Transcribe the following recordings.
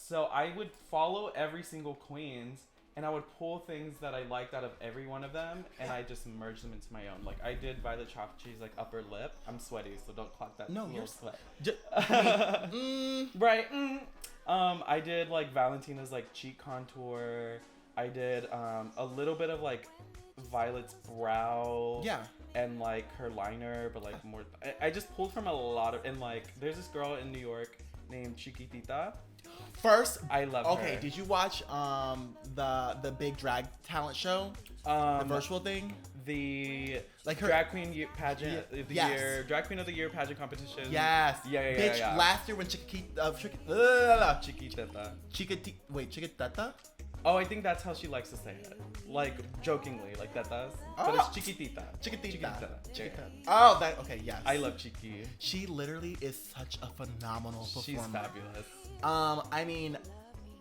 So I would follow every single queens, and I would pull things that I liked out of every one of them, and I just merged them into my own. Like I did Violet Chapachi's like upper lip. I'm sweaty, so don't clock that. No, little you're sweat. Right. I did like Valentina's like cheek contour. I did a little bit of like Violet's brow. Yeah. And like her liner, but like more. I just pulled from a lot of, and like there's this girl in New York named Chiquitita. First, I love her. Okay, did you watch the big drag talent show? The virtual thing? The like her drag queen pageant of the yes. year, drag queen of the year pageant competition. Yes. Bitch, Yeah. last year when Chiquitita. Chiquitita? Oh, I think that's how she likes to say it. Like, jokingly, like that does. But it's Chiquitita. Chiquitita. Yeah. Oh, okay, yes. I love Chiqui. She literally is such a phenomenal performer. She's fabulous. I mean,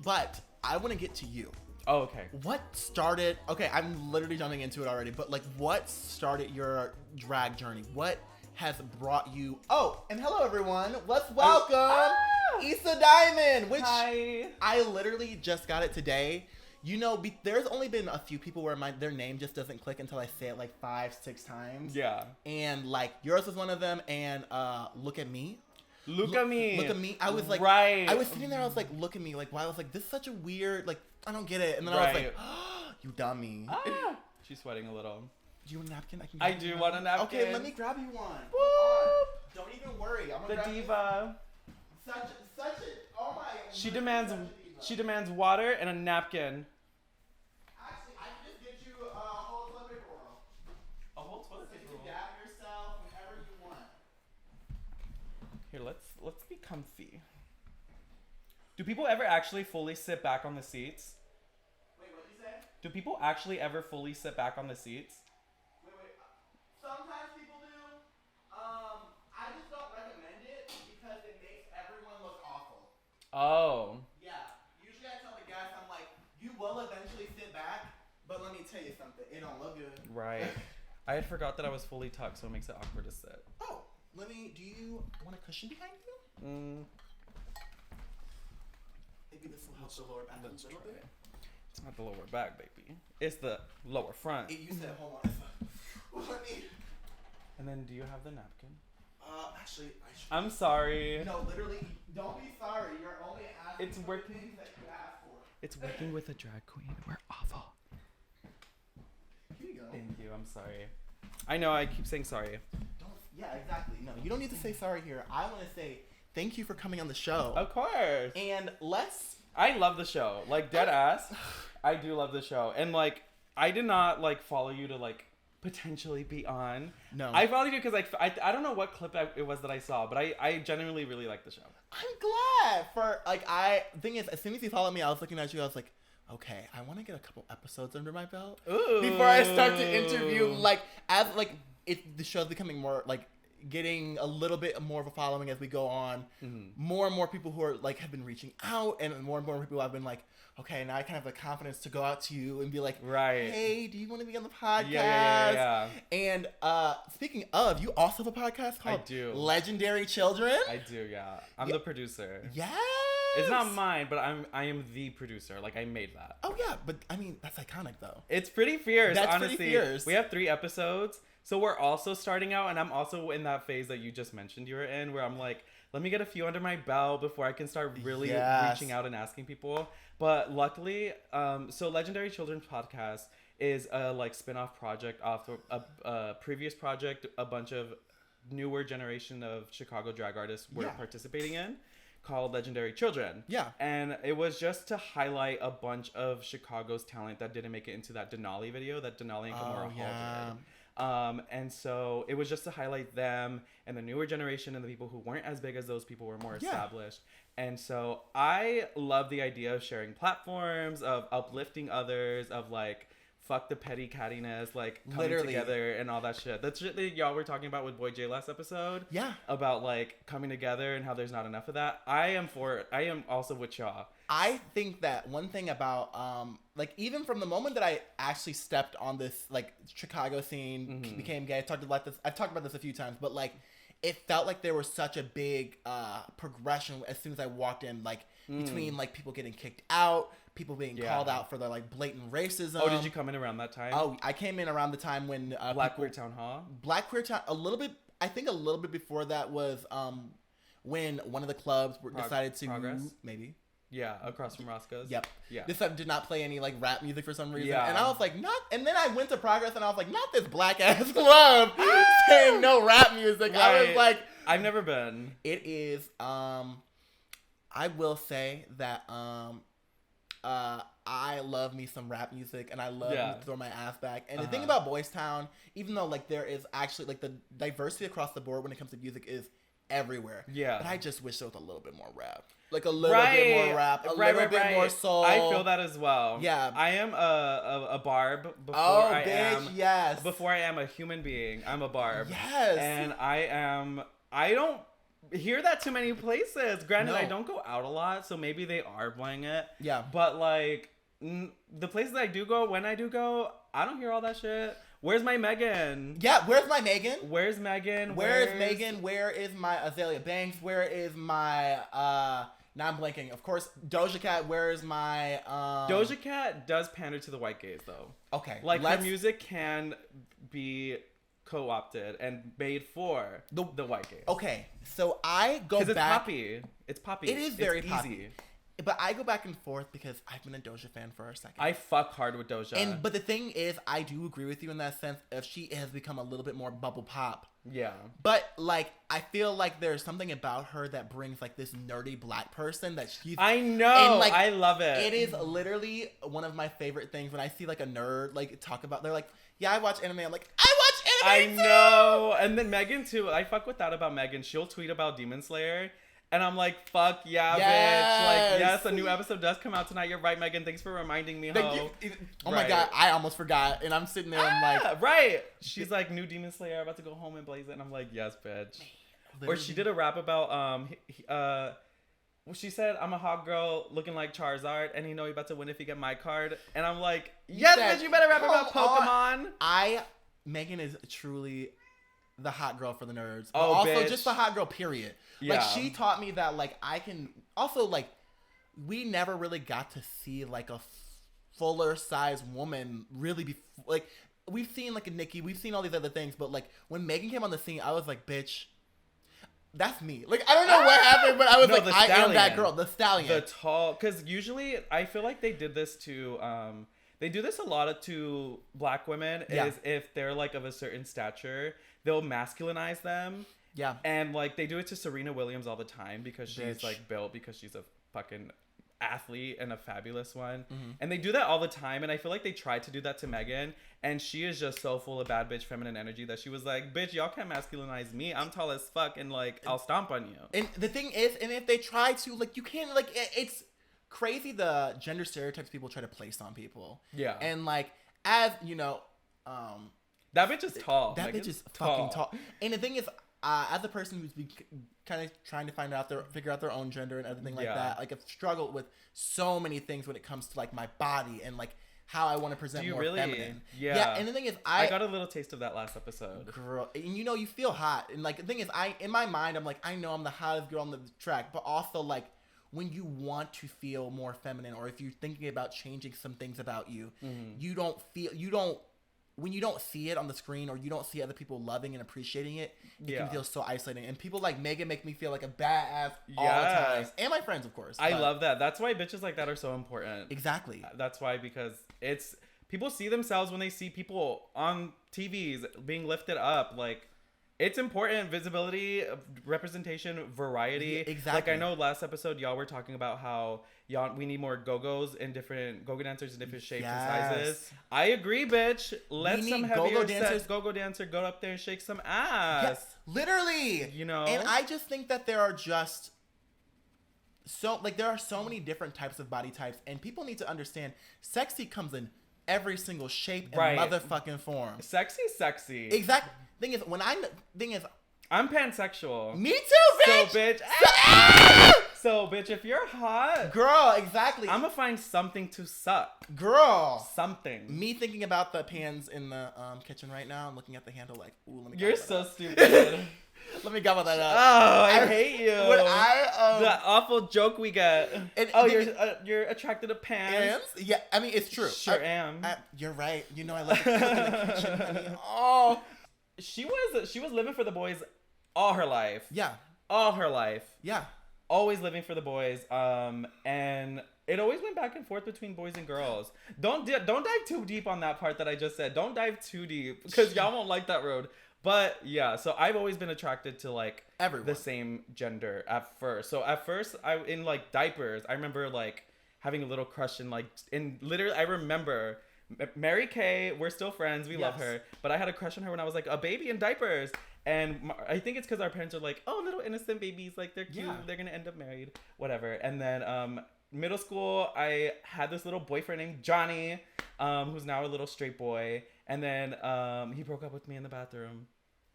but I want to get to you. Oh, okay. What started, okay, I'm literally jumping into it already, but like what started your drag journey? What has brought you, and hello everyone, let's welcome Issa Diamond, which Hi. I literally just got it today. You know, there's only been a few people where their name just doesn't click until I say it like 5-6 times. Yeah. And like yours was one of them, and Look at Me. Look at me. I was like, right. I was sitting there, I was like, look at me. Like, why? I was like, this is such a weird, like, I don't get it. And then I was like, you dummy. She's sweating a little. Do you want a napkin? I do want a napkin. Okay, let me grab you one. Whoop. Don't even worry. I'm The gonna grab diva. Such a, oh my. She demands water and a napkin. Actually, I can just get you a whole toilet paper roll. A whole toilet paper roll. You can dab yourself whenever you want. Here, let's be comfy. Do people ever actually fully sit back on the seats? Wait, what did you say? Do people actually ever fully sit back on the seats? Wait. Sometimes people do. I just don't recommend it because it makes everyone look awful. Oh. Yeah. Usually I tell the guys, I'm like, you will eventually sit back, but let me tell you something. It don't look good. Right. I had forgot that I was fully tucked, so it makes it awkward to sit. Oh, do you want a cushion behind you? Maybe this will help the lower back a little bit. It's not the lower back, baby. It's the lower front. You said, hold on. Let me. And then, do you have the napkin? Actually, I should. I'm sorry. No, literally, don't be sorry. You're only asking It's for working. the things that you asked for. It's working with a drag queen. We're awful. Here you go. Thank you. I'm sorry. I know. I keep saying sorry. Yeah, exactly. No, you don't need to say sorry here. I want to say thank you for coming on the show. Of course. And I love the show. Like, dead ass. I do love the show. And, like, I did not, like, follow you to, like, potentially be on. No. I followed you because, like, I don't know what clip it was that I saw, but I genuinely really like the show. I'm glad thing is, as soon as you followed me, I was looking at you, I was like, okay, I want to get a couple episodes under my belt. Ooh. Before I start to interview, like, as, like, the show's becoming more, like, getting a little bit more of a following as we go on. Mm-hmm. More and more people who are like have been reaching out, and more people have been like, okay, now I kind of have the confidence to go out to you and be like, right, hey, do you want to be on the podcast? Yeah. And speaking of, you also have a podcast called Legendary Children. I do, yeah. I'm the producer. Yes. It's not mine, but I am the producer. Like, I made that. Oh yeah, but I mean that's iconic though. It's pretty fierce. That's honestly. pretty fierce. We have 3 episodes. So we're also starting out, and I'm also in that phase that you just mentioned you were in, where I'm like, let me get a few under my belt before I can start really reaching out and asking people. But luckily, so Legendary Children's Podcast is a like spin-off project off a previous project a bunch of newer generation of Chicago drag artists were participating in, called Legendary Children. Yeah. And it was just to highlight a bunch of Chicago's talent that didn't make it into that Denali video that Denali and Kimura Hall did. And so it was just to highlight them and the newer generation and the people who weren't as big as those people were more established. And so I love the idea of sharing platforms, of uplifting others, of like, fuck the petty cattiness, like coming together and all that shit. That's shit that y'all were talking about with Boy J last episode. Yeah. About like coming together and how there's not enough of that. I am for it. I am also with y'all. I think that one thing about like even from the moment that I actually stepped on this like Chicago scene, became gay. I've talked about this a few times, but like it felt like there was such a big progression as soon as I walked in, like between like people getting kicked out, people being called out for their like blatant racism. Oh, did you come in around that time? Oh, I came in around the time when Black Queer Town Hall. Black Queer Town, a little bit. I think a little bit before that was when one of the clubs decided to Progress? maybe. Yeah, across from Roscoe's. Yep. Yeah. This time did not play any like rap music for some reason. Yeah. And I was like, not. And then I went to Progress and I was like, not this black ass club saying no rap music. Right. I was like, I've never been. it is. I will say that I love me some rap music and I love to throw my ass back. And the thing about Boys Town, even though like there is actually like the diversity across the board when it comes to music is everywhere. Yeah. But I just wish there was a little bit more rap. Like a little bit more rap, a little bit more soul. I feel that as well. Yeah. I am a barb before yes. Before I am a human being. I'm a barb. Yes. And I don't hear that too many places. Granted, I don't go out a lot, so maybe they are playing it. Yeah. But like the places I do go, when I do go, I don't hear all that shit. Where's my Megan? Yeah, where's my Megan? Where's Megan? Where is Megan? Where is my Azalea Banks? Where is my now I'm blanking. Of course, Doja Cat. Where is my Doja Cat does pander to the white gays though. Okay. Like her music can be co-opted and made for the white gays. Okay. So I go back. Because it's poppy. It's poppy. It is very poppy. Easy. But I go back and forth because I've been a Doja fan for a second. I fuck hard with Doja. But the thing is, I do agree with you in that sense. If she has become a little bit more bubble pop. Yeah. But like, I feel like there's something about her that brings like this nerdy black person that she's. I know. And, like, I love it. It is literally one of my favorite things when I see like a nerd like talk about. They're like, yeah, I watch anime. I'm like, I watch anime. I know. And then Megan too. I fuck with that about Megan. She'll tweet about Demon Slayer. And I'm like, fuck yeah, bitch. Like, yes, a new episode does come out tonight. You're right, Megan. Thanks for reminding me, ho. Oh my God, I almost forgot. And I'm sitting there and like... Right. She's like, new Demon Slayer, about to go home and blaze it. And I'm like, yes, bitch. Literally. Or she did a rap about, she said, I'm a hot girl looking like Charizard. And you know you're about to win if you get my card. And I'm like, yes, bitch, you better rap about Pokemon. Megan is truly... the hot girl for the nerds. But also, bitch. just the hot girl, period. Yeah. Like, she taught me that, like, I can... Also, like, we never really got to see, like, a fuller size woman really be... Like, we've seen, like, a Nicki. We've seen all these other things. But, like, when Megan came on the scene, I was like, bitch, that's me. Like, I don't know what happened, but I was like, I am that girl. The stallion. The tall... Because usually, I feel like they did this to... they do this a lot to black women. Is if they're, like, of a certain stature... They'll masculinize them. Yeah. And, like, they do it to Serena Williams all the time because she's, like, built because she's a fucking athlete and a fabulous one. Mm-hmm. And they do that all the time. And I feel like they tried to do that to Megan. And she is just so full of bad bitch feminine energy that she was like, bitch, y'all can't masculinize me. I'm tall as fuck and, like, I'll stomp on you. And the thing is, and if they try to, like, you can't, like, it's crazy the gender stereotypes people try to place on people. Yeah. And, like, as, you know... that bitch is tall. That bitch is fucking tall. And the thing is, as a person who's been kind of trying to figure out their own gender and everything like that, like I've struggled with so many things when it comes to like my body and like how I want to present more feminine. Yeah. And the thing is, I got a little taste of that last episode. Girl, and you know, you feel hot. And like the thing is, in my mind, I'm like, I know I'm the hottest girl on the track, but also like when you want to feel more feminine, or if you're thinking about changing some things about you, when you don't see it on the screen or you don't see other people loving and appreciating it, it can feel so isolating. And people like Megan make me feel like a badass all the time. And my friends, of course. I love that. That's why bitches like that are so important. Exactly. That's why, because it's... People see themselves when they see people on TVs being lifted up. Like, it's important. Visibility, representation, variety. Yeah, exactly. Like, I know last episode y'all were talking about how we need more go-go's and different go-go dancers in different shapes and sizes. I agree, bitch. Let some heavier go-go dancer go up there and shake some ass. Yes, literally. You know? And I just think that there are just there are so many different types of body types, and people need to understand sexy comes in every single shape and motherfucking form. Sexy. Exactly. I'm pansexual. Me too, bitch. So, bitch. So, bitch, if you're hot, girl, exactly. I'm gonna find something to suck, girl. Something. Me thinking about the pans in the kitchen right now. I'm looking at the handle like, ooh, let me. You're so stupid. Let me gobble that up. Oh, I hate you. When I that awful joke we get. You're attracted to pants. Yeah, I mean it's true. Sure am. You're right. You know I love to cook in the kitchen, honey. Oh, she was living for the boys all her life. Yeah. All her life. Yeah. Always living for the boys. And it always went back and forth between boys and girls. Don't dive too deep on that part that I just said. Don't dive too deep because y'all won't like that road. But yeah, so I've always been attracted to like everyone. The same gender at first. So at first, in like diapers, I remember like having a little crush literally I remember Mary Kay. We're still friends. We love her. But I had a crush on her when I was like a baby in diapers. And I think it's because our parents are like, oh, little innocent babies, like they're cute, they're gonna end up married, whatever. And then middle school, I had this little boyfriend named Johnny, who's now a little straight boy. And then he broke up with me in the bathroom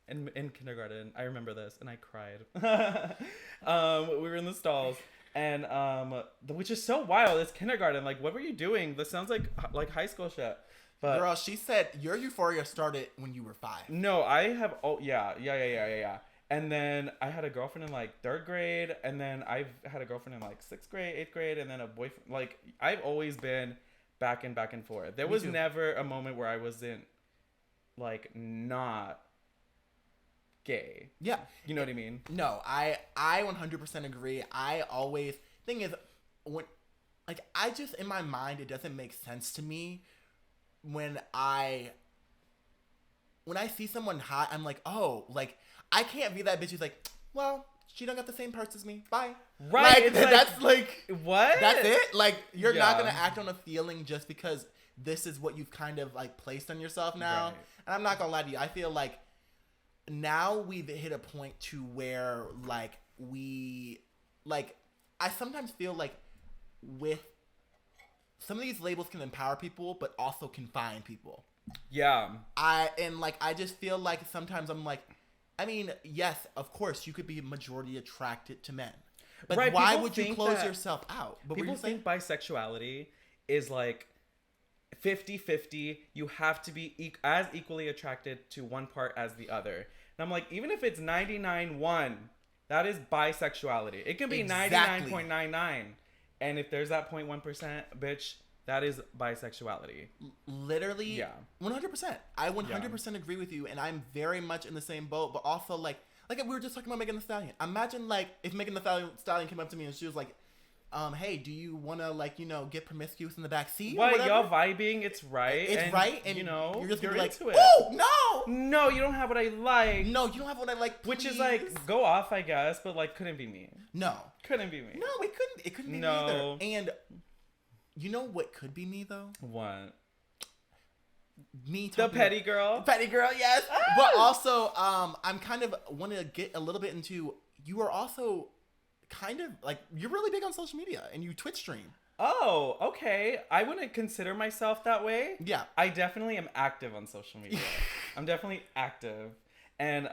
in kindergarten. I remember this, and I cried. We were in the stalls, and which is so wild. It's kindergarten. Like, what were you doing? This sounds like high school shit. But girl, she said your euphoria started when you were 5. No, I have. Oh, yeah. And then I had a girlfriend in like 3rd grade, and then I've had a girlfriend in like 6th grade, 8th grade, and then a boyfriend. Like, I've always been back and forth. There was never a moment where I wasn't like not gay. Yeah. You know what I mean? No, I 100% agree. Thing is, when, like, I just, in my mind, it doesn't make sense to me when I see someone hot, I'm like, oh, like, I can't be that bitch who's like, well, she don't got the same parts as me. Bye. Right. Like, that's like, what? That's it? Like, you're not going to act on a feeling just because this is what you've kind of, like, placed on yourself now. Right. And I'm not going to lie to you. I feel like now we've hit a point to where, like, I sometimes feel like with some of these labels can empower people, but also confine people. Yeah. I just feel like sometimes I'm like, I mean, yes, of course, you could be majority attracted to men. But right, why would you close yourself out? But people think bisexuality is like 50-50. You have to be as equally attracted to one part as the other. And I'm like, even if it's 99.1, that is bisexuality. It can be 99.99. And if there's that 0.1%, bitch, that is bisexuality. Literally, yeah, 100%. I 100% agree with you, and I'm very much in the same boat. But also, like we were just talking about Megan Thee Stallion. Imagine, like, if Megan Thee Stallion came up to me and she was like, hey, do you want to, like, you know, get promiscuous in the back seat? What, y'all vibing? It's right. It's right, and you know, you're just gonna be like, into it. Oh, no, you don't have what I like. No, you don't have what I like. Please. Which is like, go off, I guess, but like, couldn't be me. No, couldn't be me. No, it couldn't. It couldn't be me either. And you know what could be me though? What? Me, the petty girl. Petty girl, yes. Ah! But also, I'm kind of want to get a little bit into. You are also kind of like, you're really big on social media and you Twitch stream. Oh, okay. I wouldn't consider myself that way. Yeah. I definitely am active on social media. I'm definitely active. And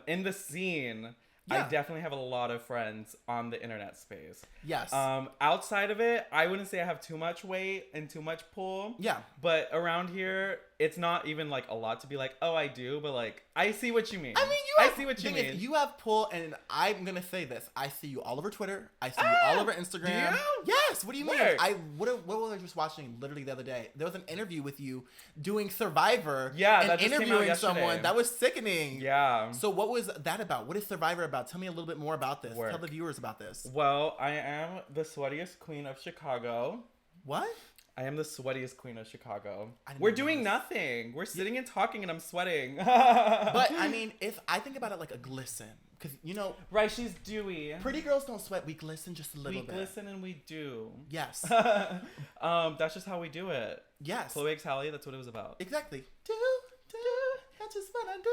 in the scene, I definitely have a lot of friends on the internet space. Yes. Outside of it, I wouldn't say I have too much weight and too much pull. Yeah. But around here, it's not even like a lot to be like, oh, I do, but like, I see what you mean. I mean, I see what you mean. You have pull, and I'm gonna say this: I see you all over Twitter. I see you all over Instagram. Do you? Yes. What do you mean? What was I just watching literally the other day? There was an interview with you doing Survivor. Yeah, and that just interviewing came out someone. That was sickening. Yeah. So what was that about? What is Survivor about? Tell me a little bit more about this. Tell the viewers about this. Well, I am the sweatiest queen of Chicago. What? I am the sweatiest queen of Chicago. We're doing nothing. We're sitting and talking, and I'm sweating. But I mean, if I think about it like a glisten, because you know, right? She's dewy. Pretty girls don't sweat. We glisten just a little bit. We glisten and we do. Yes. That's just how we do it. Yes. Chloe X Halle. That's what it was about. Exactly. That's just what I do.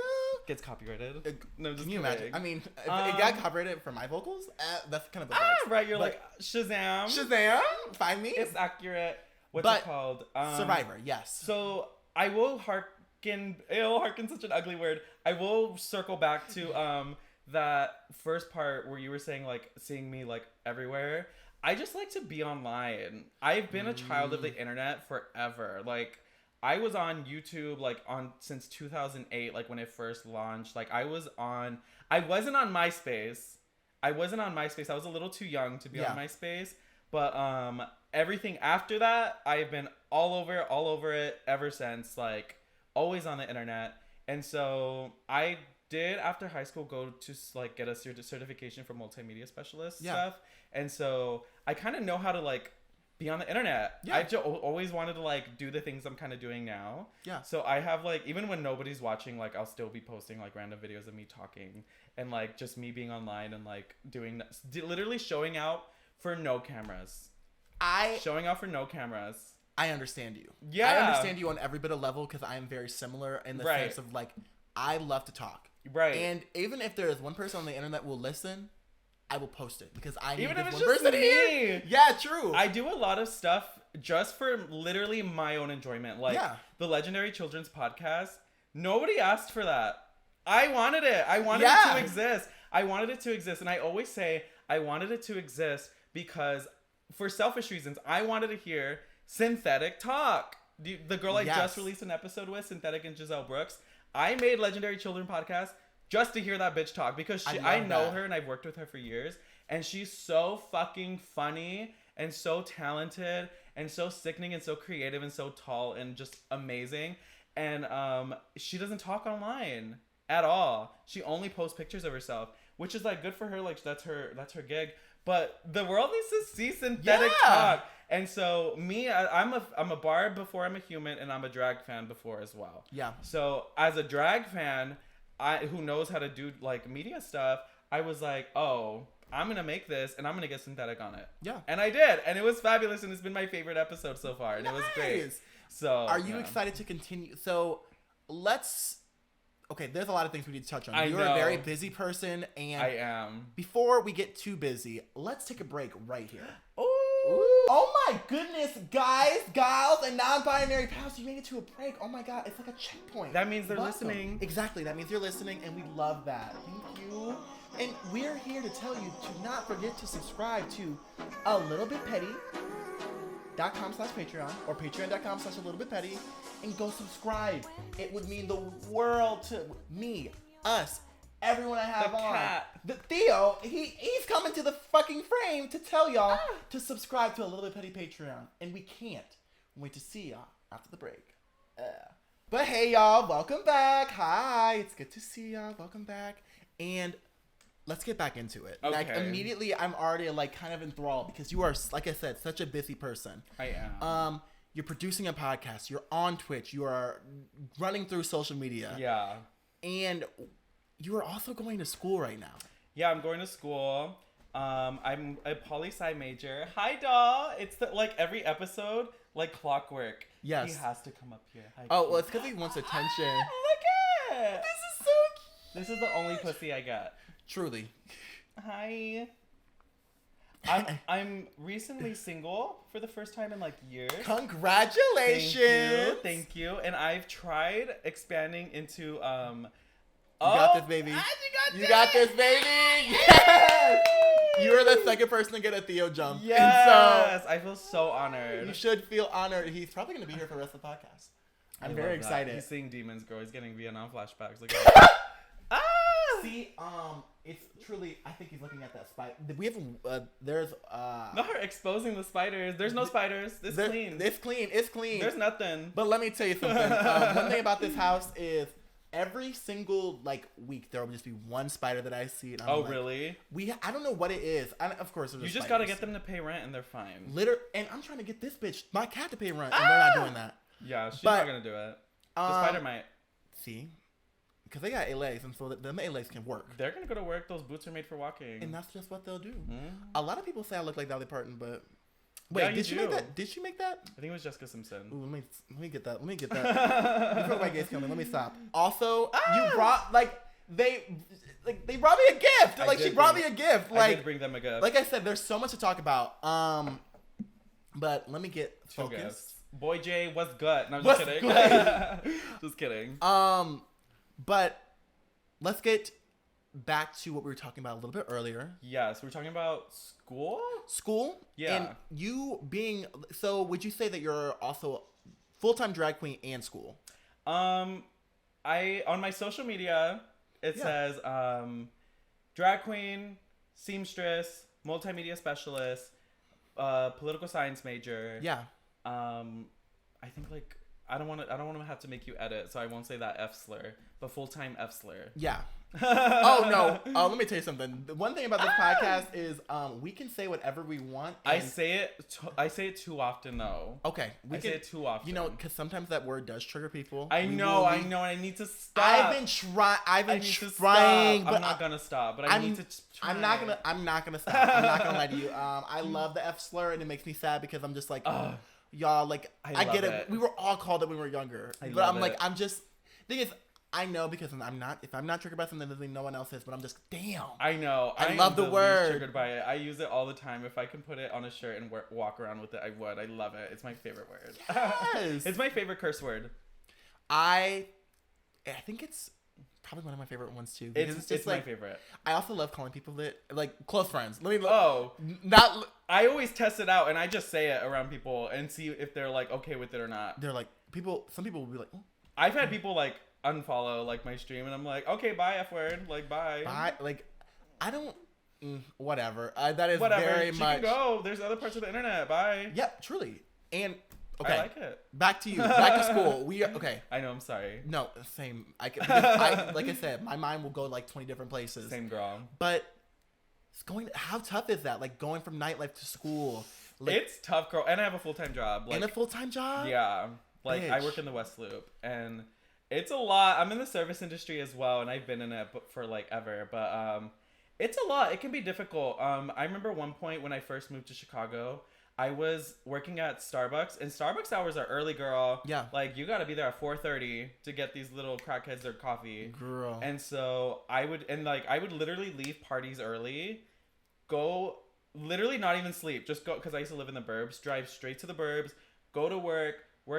Gets copyrighted. No, can you imagine? I mean, if it got copyrighted for my vocals, that's kind of right. You're like Shazam. Shazam. Find me. It's accurate. What's it called? Survivor. Yes. So I will harken. It'll harken such an ugly word. I will circle back to that first part where you were saying like seeing me like everywhere. I just like to be online. I've been a child of the internet forever. Like I was on YouTube like since 2008, like when it first launched. Like I wasn't on MySpace. I wasn't on MySpace. I was a little too young to be on MySpace. But everything after that, I've been all over it ever since. Like always on the internet. And so I did after high school go to like get a certification for multimedia specialist stuff. And so I kind of know how to like be on the internet. I always wanted to like do the things I'm kind of doing now. Yeah. So I have like, even when nobody's watching, like I'll still be posting like random videos of me talking and like just me being online and like doing literally showing out for no cameras. Showing out for no cameras. I understand you. Yeah. I understand you on every bit of level because I am very similar in the sense of like, I love to talk. Right. And even if there is one person on the internet will listen, I will post it because I need even this if it's one just person me. Here. Yeah, true. I do a lot of stuff just for literally my own enjoyment. Like the Legendary Children's Podcast. Nobody asked for that. I wanted it. I wanted it to exist. I wanted it to exist. And I always say I wanted it to exist because for selfish reasons, I wanted to hear Synthetic talk. The girl I just released an episode with, Synthetic and Giselle Brooks. I made Legendary Children Podcast just to hear that bitch talk because I know her and I've worked with her for years and she's so fucking funny and so talented and so sickening and so creative and so tall and just amazing. And she doesn't talk online at all. She only posts pictures of herself, which is like good for her. Like that's her gig. But the world needs to see Synthetic talk. And so me, I'm a barb before I'm a human, and I'm a drag fan before as well. Yeah. So as a drag fan, who knows how to do like media stuff, I was like, oh, I'm gonna make this, and I'm gonna get Synthetic on it. Yeah. And I did, and it was fabulous, and it's been my favorite episode so far, and it was great. So are you excited to continue? So okay, there's a lot of things we need to touch on. You're a very busy person, and I am. Before we get too busy, let's take a break right here. Ooh. Oh my goodness, guys, gals, and non-binary pals, you made it to a break. Oh my god, it's like a checkpoint. That means they're listening. Exactly, that means you're listening, and we love that. Thank you. And we're here to tell you to not forget to subscribe to A Little Bit Petty.com/Patreon or patreon.com/a-little-bit-petty and go subscribe. It would mean the world to me, us, everyone I have on. The Theo, he's coming to the fucking frame to tell y'all to subscribe to A Little Bit Petty Patreon. And we can't wait to see y'all after the break. But hey y'all, welcome back. Hi, it's good to see y'all. Welcome back. And let's get back into it. Okay. Like immediately I'm already like kind of enthralled because you are, like I said, such a busy person. I am. You're producing a podcast, you're on Twitch, you are running through social media. Yeah. And you are also going to school right now. Yeah, I'm going to school. I'm a poli-sci major. Hi, doll. It's like every episode, like clockwork. Yes. He has to come up here. Hi, well, it's because he wants attention. Look at it. This is so cute. This is the only pussy I get. Truly. Hi. I'm recently single for the first time in like years. Congratulations. Thank you. And I've tried expanding into You got this, baby. You got this, baby. Yes. You are the second person to get a Theo jump. Yes. So I feel so honored. You should feel honored. He's probably going to be here for the rest of the podcast. I'm very excited. He's seeing demons, girl. He's getting Vietnam flashbacks. Look See, it's truly, I think he's looking at that spider. We have, there's, No, her exposing the spiders. There's no spiders. It's clean. It's clean. It's clean. There's nothing. But let me tell you something. One thing about this house is every single, like, week, there will just be one spider that I see. And I'm really? I don't know what it is. Of course, you just got to get them to pay rent and they're fine. And I'm trying to get this bitch, my cat, to pay rent, and they're not doing that. Yeah, she's not going to do it. The spider might. See? Because they got legs, and so the legs can work. They're going to go to work. Those boots are made for walking. And that's just what they'll do. Mm-hmm. A lot of people say I look like Dolly Parton, but... Wait, did she make that? Did she make that? I think it was Jessica Simpson. Ooh, let me get that. Before my gays coming, let me stop. Also, you brought, they brought me a gift. She brought me a gift. I did bring them a gift. Like I said, there's so much to talk about. But let me get focused. Boy J, what's good? No, I'm just kidding. Just kidding. But let's get back to what we were talking about a little bit earlier. Yes, we're talking about school. School. Yeah. And you being, so would you say that you're also full-time drag queen and school? I on my social media it says drag queen, seamstress, multimedia specialist, political science major. Yeah. I think like I don't want to have to make you edit, so I won't say that F slur, but full-time F slur. Yeah. Oh no. Let me tell you something. The one thing about this podcast is we can say whatever we want. I say it too often though. Okay. I say it too often. You know, because sometimes that word does trigger people. I know. And I need to stop. I've been trying, but I'm not gonna stop. But I need to. Try. I'm not gonna stop. I'm not gonna lie to you. I love the F slur, and it makes me sad because I'm just like, y'all, like I get it. We were all called it when we were younger, but I'm like, I'm just. Thing is, I know because I'm not. If I'm not triggered by something, doesn't mean no one else is. But I'm just damn. I know. I love the word. Triggered by it. I use it all the time. If I can put it on a shirt and walk around with it, I would. I love it. It's my favorite word. Yes. It's my favorite curse word. I think it's probably one of my favorite ones too. It's like, my favorite. I also love calling people that like close friends. I always test it out and I just say it around people and see if they're like okay with it or not. They're like some people will be like, oh. I've had people like unfollow like my stream and I'm like, okay, bye F word, like bye. Bye, like I don't. Whatever. That is whatever. Very she much. Can go. There's other parts of the internet. Bye. Yep, truly. And okay, I like it. Back to you. Back to school. We are okay. I know. I'm sorry. No, same. Like I said, my mind will go like 20 different places. Same girl. But it's how tough is that? Like going from nightlife to school. Like, it's tough, girl. And I have a full-time job. Like, and a full-time job. Yeah. Like Bitch. I work in the West Loop, and it's a lot. I'm in the service industry as well, and I've been in it for like ever. But it's a lot. It can be difficult. I remember one point when I first moved to Chicago, I was working at Starbucks, and Starbucks hours are early, girl. Yeah. Like, you got to be there at 4:30 to get these little crackheads their coffee. Girl. And so I would literally leave parties early, go, literally not even sleep, just go, because I used to live in the burbs, drive straight to the burbs, go to work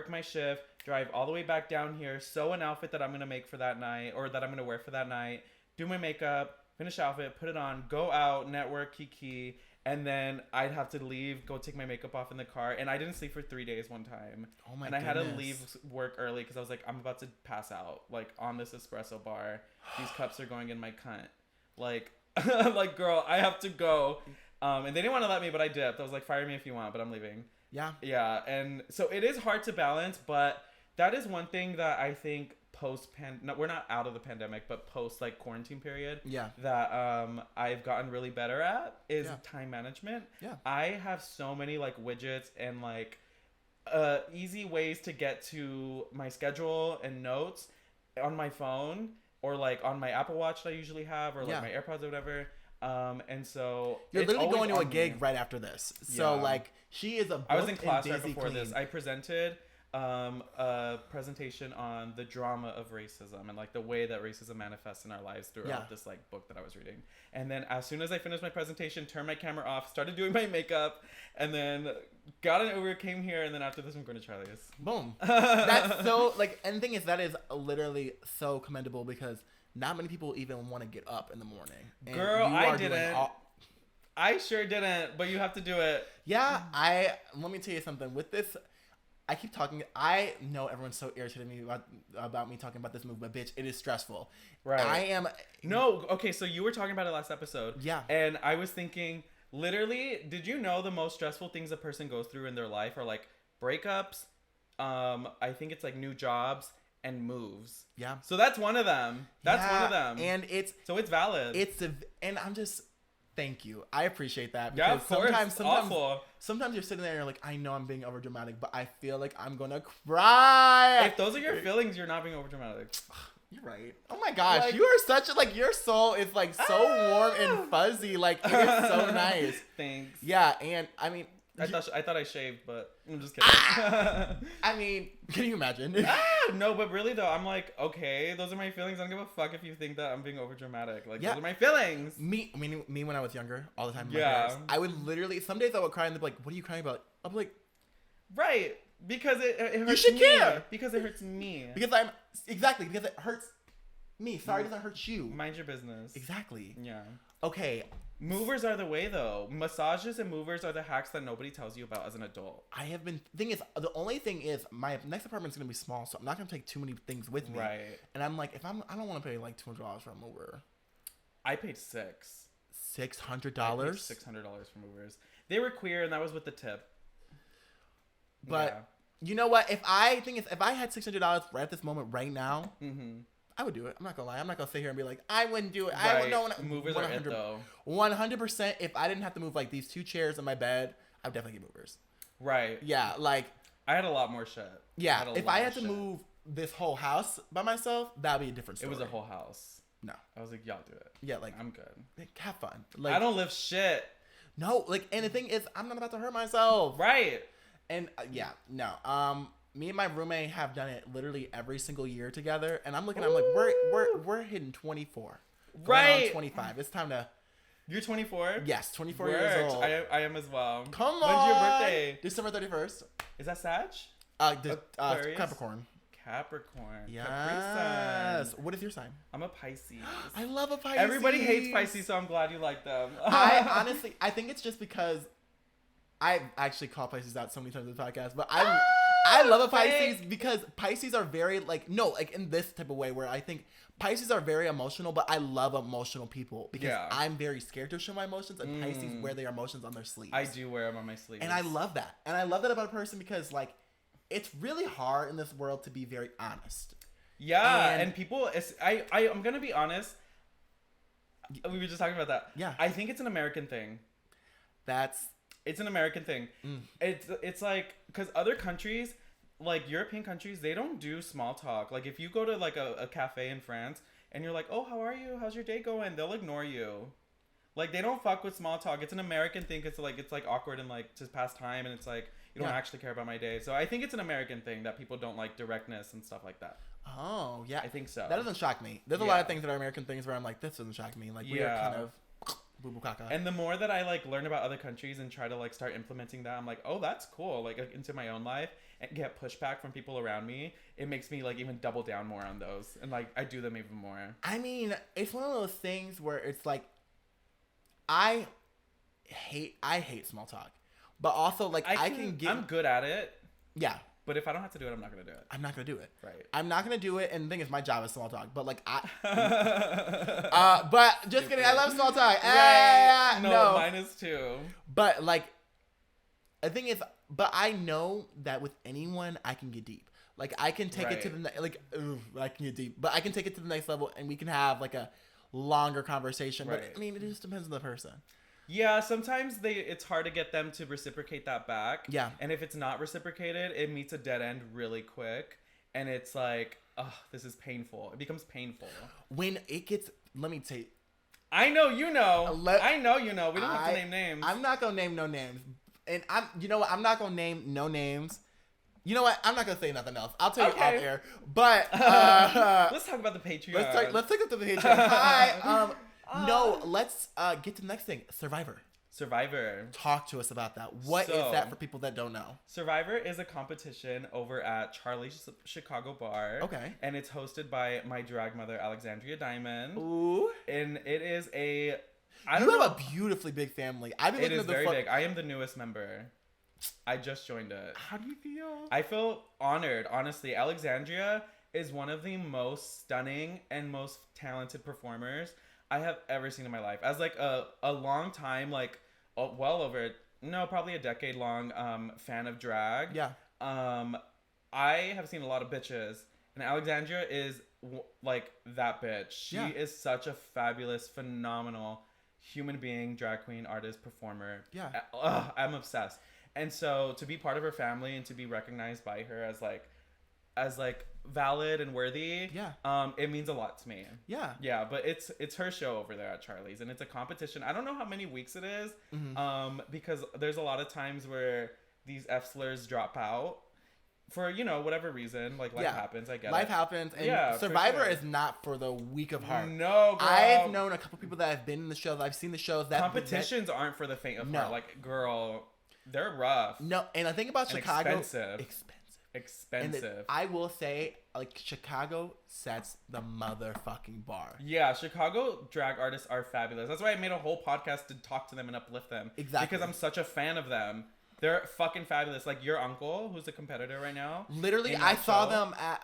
my shift, drive all the way back down here, sew an outfit that I'm going to make for that night, or that I'm going to wear for that night, do my makeup, finish the outfit, put it on, go out, network, kiki, and then I'd have to leave, go take my makeup off in the car. And I didn't sleep for 3 days one time. Oh my goodness. I had to leave work early because I was like, I'm about to pass out, like, on this espresso bar. These cups are going in my cunt. Like, like, girl, I have to go. And they didn't want to let me, but I dipped. I was like, fire me if you want, but I'm leaving. Yeah. Yeah. And so it is hard to balance, but that is one thing that I think we're not out of the pandemic, but post like quarantine period, that I've gotten really better at is time management. Yeah. I have so many like widgets and like easy ways to get to my schedule and notes on my phone or like on my Apple Watch that I usually have, or like my AirPods or whatever. And so you're literally going to a gig right after this. So like she is a I was in class right before this. I presented a presentation on the drama of racism and like the way that racism manifests in our lives throughout this like book that I was reading. And then as soon as I finished my presentation, turned my camera off, started doing my makeup, and then got an Uber, came here, and then after this I'm going to Charlie's. Boom. That's so like, and the thing is that is literally so commendable because not many people even want to get up in the morning. And girl, I didn't. I sure didn't, but you have to do it. Yeah, let me tell you something. With this, I keep talking. I know everyone's so irritated me about me talking about this movie, but bitch, it is stressful. Right. I am. No, okay, so you were talking about it last episode. Yeah. And I was thinking, literally, did you know the most stressful things a person goes through in their life are like breakups, I think it's like new jobs, and moves. Yeah. So that's one of them. That's one of them. And it's valid. And I'm just. Thank you. I appreciate that. Because of course. Sometimes you're sitting there and you're like, I know I'm being overdramatic, but I feel like I'm gonna cry. If those are your feelings, you're not being overdramatic. You're right. Oh my gosh, like, you are such a like. Your soul is like so warm and fuzzy. Like it is so nice. Thanks. Yeah, and I mean, I thought I shaved, but I'm just kidding. I mean, can you imagine? No, but really though, I'm like, okay, those are my feelings. I don't give a fuck if you think that I'm being overdramatic. Like, those are my feelings. Me when I was younger, all the time. In my parents, I would literally, some days I would cry and they'd be like, "What are you crying about?" I'm like, right, because it hurts. You should care. Because it hurts me. Because it hurts me. Sorry, it doesn't hurt you. Mind your business. Exactly. Yeah. Okay, Movers are the way, though. Massages and movers are the hacks that nobody tells you about as an adult. The only thing is, my next apartment's gonna be small, so I'm not gonna take too many things with me. Right. And I'm like, I don't want to pay like $200 for a mover. I paid $600. $600 for movers. They were queer, and that was with the tip. But you know what? If I had $600 right at this moment, right now, I would do it. I'm not gonna lie. I'm not gonna sit here and be like, I wouldn't do it. Right. I would know. Movers are it, though. 100%. If I didn't have to move like these 2 chairs in my bed, I would definitely get movers. Right. Yeah, like I had a lot more shit. Yeah, if I had to move this whole house by myself, that'd be a different story. It was a whole house. No, I was like, y'all do it. Yeah, like I'm good. Have fun. Like I don't live shit. No, like, and the thing is, I'm not about to hurt myself. Right. And me and my roommate have done it literally every single year together, and I'm like, we're hitting 24, right? 25. It's time to. You're 24. Yes, 24 years old. I am as well. Come on. When's your birthday? December 31st. Is that Sag? Capricorn. Capricorn. Yes. What is your sign? I'm a Pisces. I love a Pisces. Everybody hates Pisces, so I'm glad you like them. I think it's just because I actually call Pisces out so many times in the podcast, but I love a Pisces because Pisces are very in this type of way where I think Pisces are very emotional, but I love emotional people because I'm very scared to show my emotions, and Pisces wear their emotions on their sleeves. I do wear them on my sleeves. And I love that. And I love that about a person because like it's really hard in this world to be very honest. Yeah, and people I'm going to be honest. We were just talking about that. Yeah. I think it's an American thing. It's an American thing. It's like, because other countries, like European countries, they don't do small talk. Like if you go to like a cafe in France and you're like, oh, how are you? How's your day going? They'll ignore you. Like they don't fuck with small talk. It's an American thing. It's like awkward and like just pass time, and it's like you don't actually care about my day. So I think it's an American thing that people don't like directness and stuff like that. Oh yeah, I think so. That doesn't shock me. There's a lot of things that are American things where I'm like, this doesn't shock me. Like we are kind of boo-boo caca. And the more that I like learn about other countries and try to like start implementing that, I'm like, oh, that's cool. Like into my own life and get pushback from people around me. It makes me like even double down more on those, and like I do them even more. I mean, it's one of those things where it's like, I hate small talk, but also like I'm good at it. Yeah. But if I don't have to do it, I'm not going to do it. I'm not going to do it. Right. I'm not going to do it. And the thing is, my job is small talk. But, like, but just kidding. I love small talk. Right. No, mine is too. But, like, the thing is, but I know that with anyone, I can get deep. Like, I can take it to the next, like, I can get deep. But I can take it to the next level, and we can have, like, a longer conversation. Right. But, I mean, it just depends on the person. Yeah, sometimes it's hard to get them to reciprocate that back. Yeah. And if it's not reciprocated, it meets a dead end really quick. And it's like, oh, this is painful. It becomes painful. When it gets, let me tell you. I know you know. I know you know. We don't have to name names. I'm not going to name no names. And you know what? I'm not going to name no names. You know what? I'm not going to say nothing else. I'll tell you off air. But. Let's talk about the Patreon. Let's talk about the Patreon. Hi. No, let's get to the next thing. Survivor. Talk to us about that. What is that for people that don't know? Survivor is a competition over at Charlie's Chicago Bar. Okay. And it's hosted by my drag mother, Alexandria Diamond. Ooh. And it is you have a beautifully big family. It is very big. I am the newest member. I just joined it. How do you feel? I feel honored, honestly. Alexandria is one of the most stunning and most talented performers I have ever seen in my life. As like a long time, like probably a decade long fan of drag. Yeah. I have seen a lot of bitches, and Alexandria is like that bitch. She is such a fabulous, phenomenal human being, drag queen, artist, performer. Yeah. I'm obsessed. And so to be part of her family and to be recognized by her as valid and worthy, it means a lot to me. Yeah, but it's her show over there at Charlie's, and it's a competition. I don't know how many weeks it is, because there's a lot of times where these F-slurs drop out for whatever reason, like life happens. I get life happens, and Survivor is not for the weak of heart. No, girl. I've known a couple people that have been in the shows. I've seen the shows that competitions aren't for the faint of heart. Like, girl, they're rough. No, and I think about Chicago. Expensive. Expensive. I will say, like, Chicago sets the motherfucking bar. Yeah, Chicago drag artists are fabulous. That's why I made a whole podcast to talk to them and uplift them. Exactly. Because I'm such a fan of them. They're fucking fabulous. Like your uncle, who's a competitor right now. Literally, I saw them at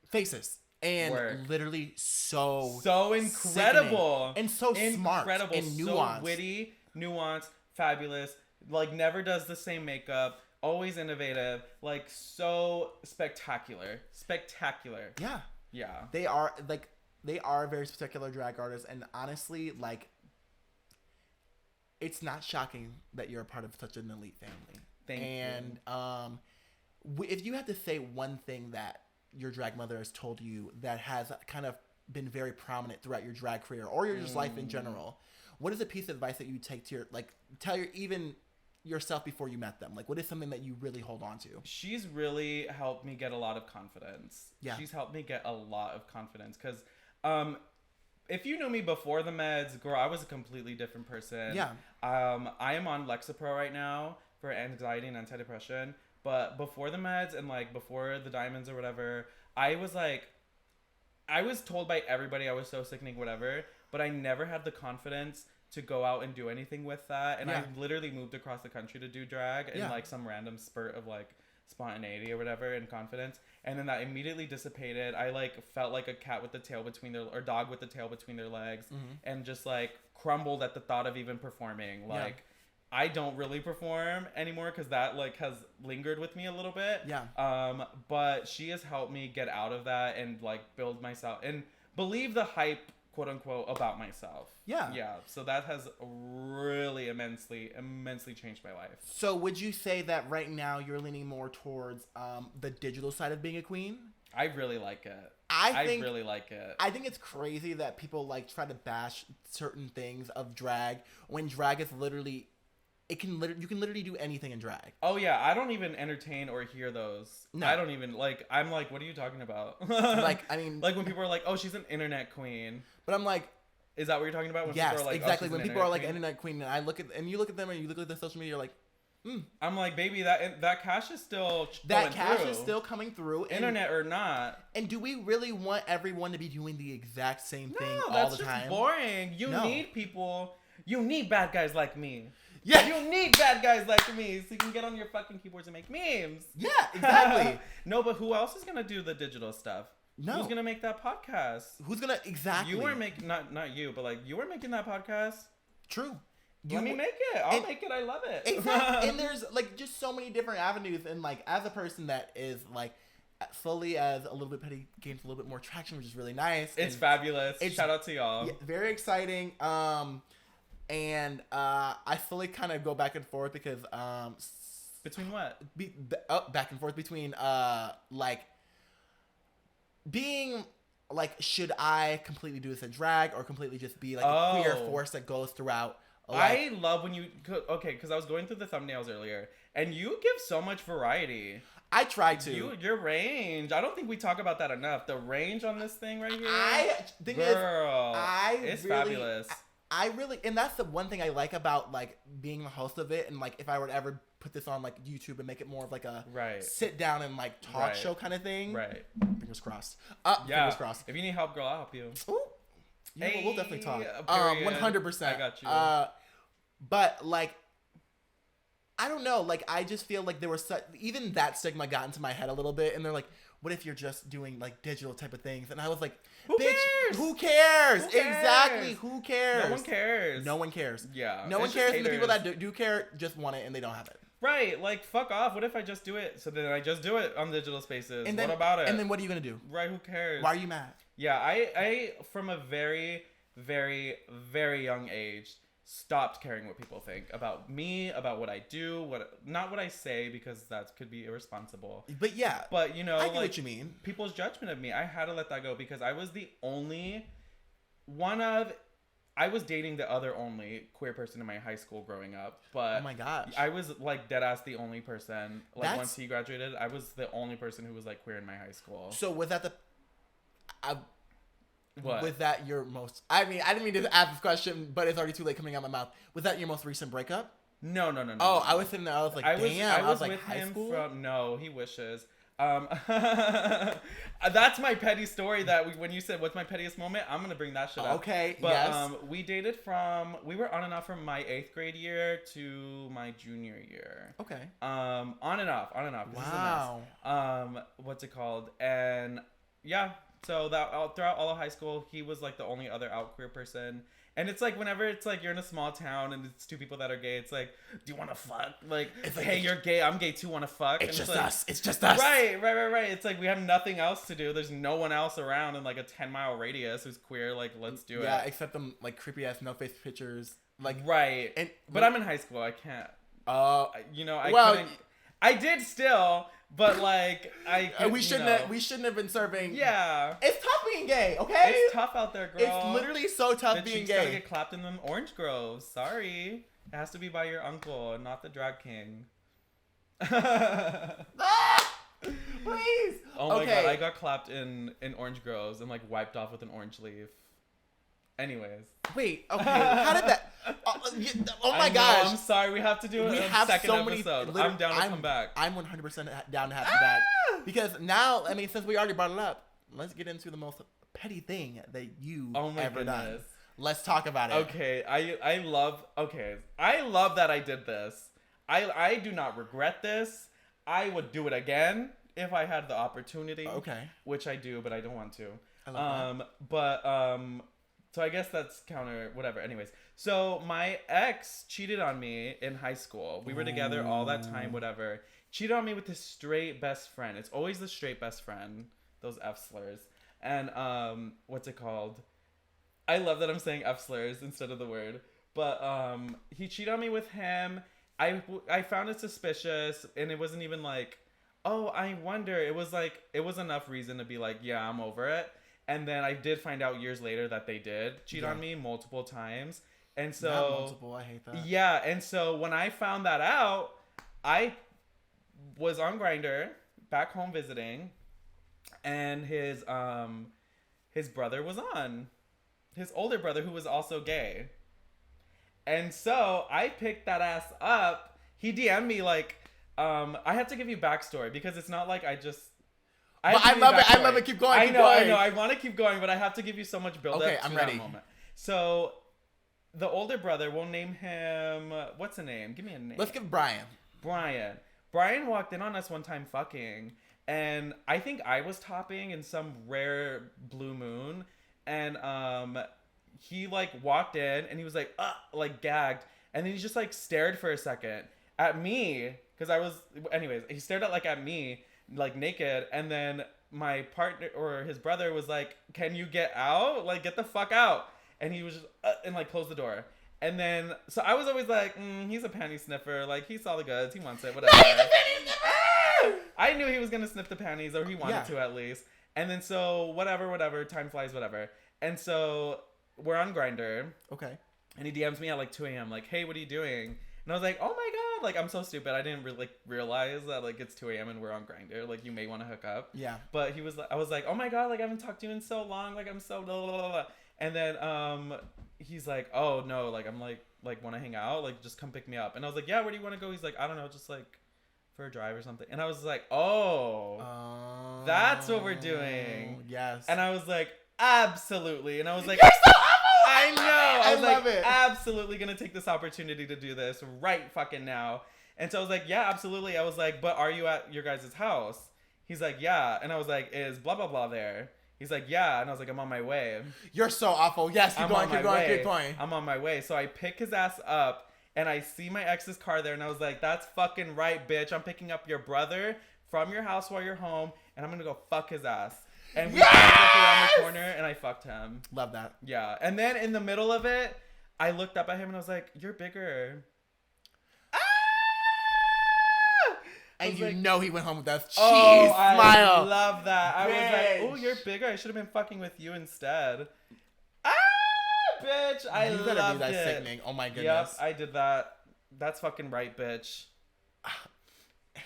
Faces. And Word. literally so incredible. And so smart and nuanced. So witty, nuanced, fabulous. Like never does the same makeup. Always innovative, like so spectacular. Yeah. Yeah. They are very spectacular drag artists, and honestly, like, it's not shocking that you're a part of such an elite family. Thank you. If you had to say one thing that your drag mother has told you that has kind of been very prominent throughout your drag career or your just life in general, what is a piece of advice that you take to tell yourself before you met them? Like, what is something that you really hold on to? She's really helped me get a lot of confidence. Yeah. She's helped me get a lot of confidence because if you knew me before the meds, girl, I was a completely different person. Yeah. I am on Lexapro right now for anxiety and antidepressant, but before the meds and like before the diamonds or whatever, I was told by everybody I was so sickening, whatever, but I never had the confidence to go out and do anything with that. And I literally moved across the country to do drag in like some random spurt of like spontaneity or whatever and confidence. And then that immediately dissipated. I like felt like a cat with the tail between dog with the tail between their legs and just like crumbled at the thought of even performing. Like I don't really perform anymore because that like has lingered with me a little bit. Yeah. But she has helped me get out of that and like build myself and believe the hype, quote unquote, about myself. Yeah. So that has really immensely changed my life. So would you say that right now you're leaning more towards the digital side of being a queen? I really like it. I really like it. I think it's crazy that people like try to bash certain things of drag when drag is literally you can literally do anything in drag. Oh yeah, I don't even entertain or hear those. No. I don't even like. I'm like, what are you talking about? Like, I mean, like when people are like, oh, she's an internet queen. But I'm like, is that what you're talking about? When yes, people are like, exactly. Oh, when people are like internet queen, and I look at you look at them and you look at the social media, you're like, I'm like, baby, that cash is still is still coming through, internet or not. And do we really want everyone to be doing the exact same thing all the time? No, that's just boring. You need people. You need bad guys like me. Yeah. You need bad guys like me so you can get on your fucking keyboards and make memes. Yeah, exactly. No, but who else is going to do the digital stuff? No. Who's going to make that podcast? Who's going to... Exactly. You weren't making... Not you, but like, you were making that podcast. True. Let me make it. I'll make it. I love it. Exactly. And there's like just so many different avenues. And like, as a person that is like... slowly as a little bit petty gains a little bit more traction, which is really nice. It's fabulous. Shout out to y'all. Yeah, very exciting. And I fully kind of go back and forth because between what? Back and forth between like being like, should I completely do this in drag or completely just be like a queer force that goes throughout? I love when you because I was going through the thumbnails earlier and you give so much variety. I try to. Your range. I don't think we talk about that enough. The range on this thing right here. It's fabulous. I really, and that's the one thing I like about like being the host of it, and like if I were to ever put this on like YouTube and make it more of like a sit down and like talk show kind of thing. Right. Fingers crossed. Fingers crossed. If you need help, girl, I'll help you. Ooh. Yeah, we'll definitely talk. 100%. I got you. But like, I don't know. Like, I just feel like there was even that stigma got into my head a little bit, and they're like, "What if you're just doing like digital type of things?" And I was like, Who cares? Who cares? Exactly. Who cares? No one cares. No one cares. Yeah. No one cares. And the people that do care just want it, and they don't have it. Right. Like, fuck off. What if I just do it? So then I just do it on digital spaces. And then, what about it? And then what are you gonna do? Right. Who cares? Why are you mad? Yeah. I from a very, very, very young age stopped caring what people think about me, about what I do, not what I say, because that could be irresponsible. But yeah. But you know, I get what you mean. People's judgment of me, I had to let that go because I was the only one of. I was dating the other only queer person in my high school growing up, but oh my gosh, I was like dead ass the only person. Like once he graduated, I was the only person who was like queer in my high school. So was that what? Was that your most... I mean, I didn't mean to ask this question, but it's already too late coming out of my mouth. Was that your most recent breakup? No. Oh, I was sitting there. I was like, damn. I was like, with high him school? no, he wishes. That's my petty story when you said what's my pettiest moment, I'm gonna bring that shit up. Okay, but yes. We dated we were on and off from my 8th grade year to my junior year. Okay. On and off. Wow. What's it called? And yeah, so that throughout all of high school, he was like the only other out queer person. And it's like whenever it's like you're in a small town and it's 2 people that are gay, it's like, do you want to fuck? Like, it's like, hey, you're gay, I'm gay too, want to fuck? It's just like, us. It's just us. Right. It's like we have nothing else to do. There's no one else around in like a 10-mile radius who's queer. Like, let's do it. Yeah, except them like creepy ass no face pictures. Like, right. But I'm in high school. I can't. I couldn't. I did still. But like we shouldn't have been serving. Yeah, it's tough being gay. Okay, it's tough out there, girl. It's literally so tough being gay. Gotta get clapped in them orange groves. Sorry, it has to be by your uncle, not the drag king. Please. Oh my god, I got clapped in orange groves and like wiped off with an orange leaf. Anyways. Wait, okay. How did that? Oh my gosh. I'm sorry. We have to do a second episode. I'm down to come back. I'm 100% down to have you back. Because now, I mean, since we already brought it up, let's get into the most petty thing that you ever done. Let's talk about it. Okay. I love that I did this. I do not regret this. I would do it again if I had the opportunity. Okay. Which I do, but I don't want to. I love that. So I guess that's counter, whatever. Anyways, so my ex cheated on me in high school. We were together all that time, whatever. Cheated on me with his straight best friend. It's always the straight best friend. Those F slurs. And what's it called? I love that I'm saying F slurs instead of the word. But he cheated on me with him. I found it suspicious, and it wasn't even like, oh, I wonder. It was like, it was enough reason to be like, yeah, I'm over it. And then I did find out years later that they did cheat on me multiple times. And so... Not multiple, I hate that. Yeah, and so when I found that out, I was on Grindr, back home visiting, and his brother was on. His older brother, who was also gay. And so I picked that ass up. He DM'd me like... I have to give you backstory, because it's not like I just... I love it. I love it. Keep going. I know. I want to keep going, but I have to give you so much build up to I'm ready. that moment. So, the older brother, we'll name him. What's a name? Give me a name. Let's give Brian. Brian walked in on us one time fucking, and I think I was topping in some rare blue moon, and he like walked in and he was like gagged, and then he just like stared for a second at me because I was. Anyways, he stared at me. Like naked, and then my partner or his brother was like, can you get out, like get the fuck out? And he was just and like closed the door. And then so I was always like, he's a panty sniffer, like he saw the goods, he wants it, whatever. I knew he was gonna sniff the panties, or he wanted to at least. And then so whatever, time flies, whatever. And so we're on Grindr. Okay. And he DMs me at like 2 a.m. like, hey, what are you doing? And I was like, oh my god, like I'm so stupid. I didn't really realize that like it's 2 a.m. and we're on Grindr. Like you may want to hook up. Yeah. But I was like, oh my god, like I haven't talked to you in so long. Like I'm so blah, blah, blah, blah. And then he's like, oh no, like I'm like want to hang out, like just come pick me up. And I was like, yeah, where do you want to go? He's like, I don't know, just like for a drive or something. And I was like, oh, that's what we're doing. Yes. And I was like, absolutely. And I was like, you're so awful. I know. I was love like, it. absolutely gonna take this opportunity to do this right fucking now. And so I was like, yeah, absolutely. I was like, but are you at your guys' house? He's like, yeah. And I was like, is blah, blah, blah there? He's like, yeah. And I was like, I'm on my way. You're so awful. Yes, keep going. I'm on my way. So I pick his ass up, and I see my ex's car there, and I was like, that's fucking right, bitch. I'm picking up your brother from your house while you're home, and I'm gonna go fuck his ass. And we walked around the corner, and I fucked him. Love that. Yeah. And then in the middle of it, I looked up at him, and I was like, you're bigger. And you know he went home with that cheese smile. I love that. I was like, oh, you're bigger. I should have been fucking with you instead. Bitch. I loved it. You gotta do that sickening. Oh my goodness. Yep, I did that. That's fucking right, bitch.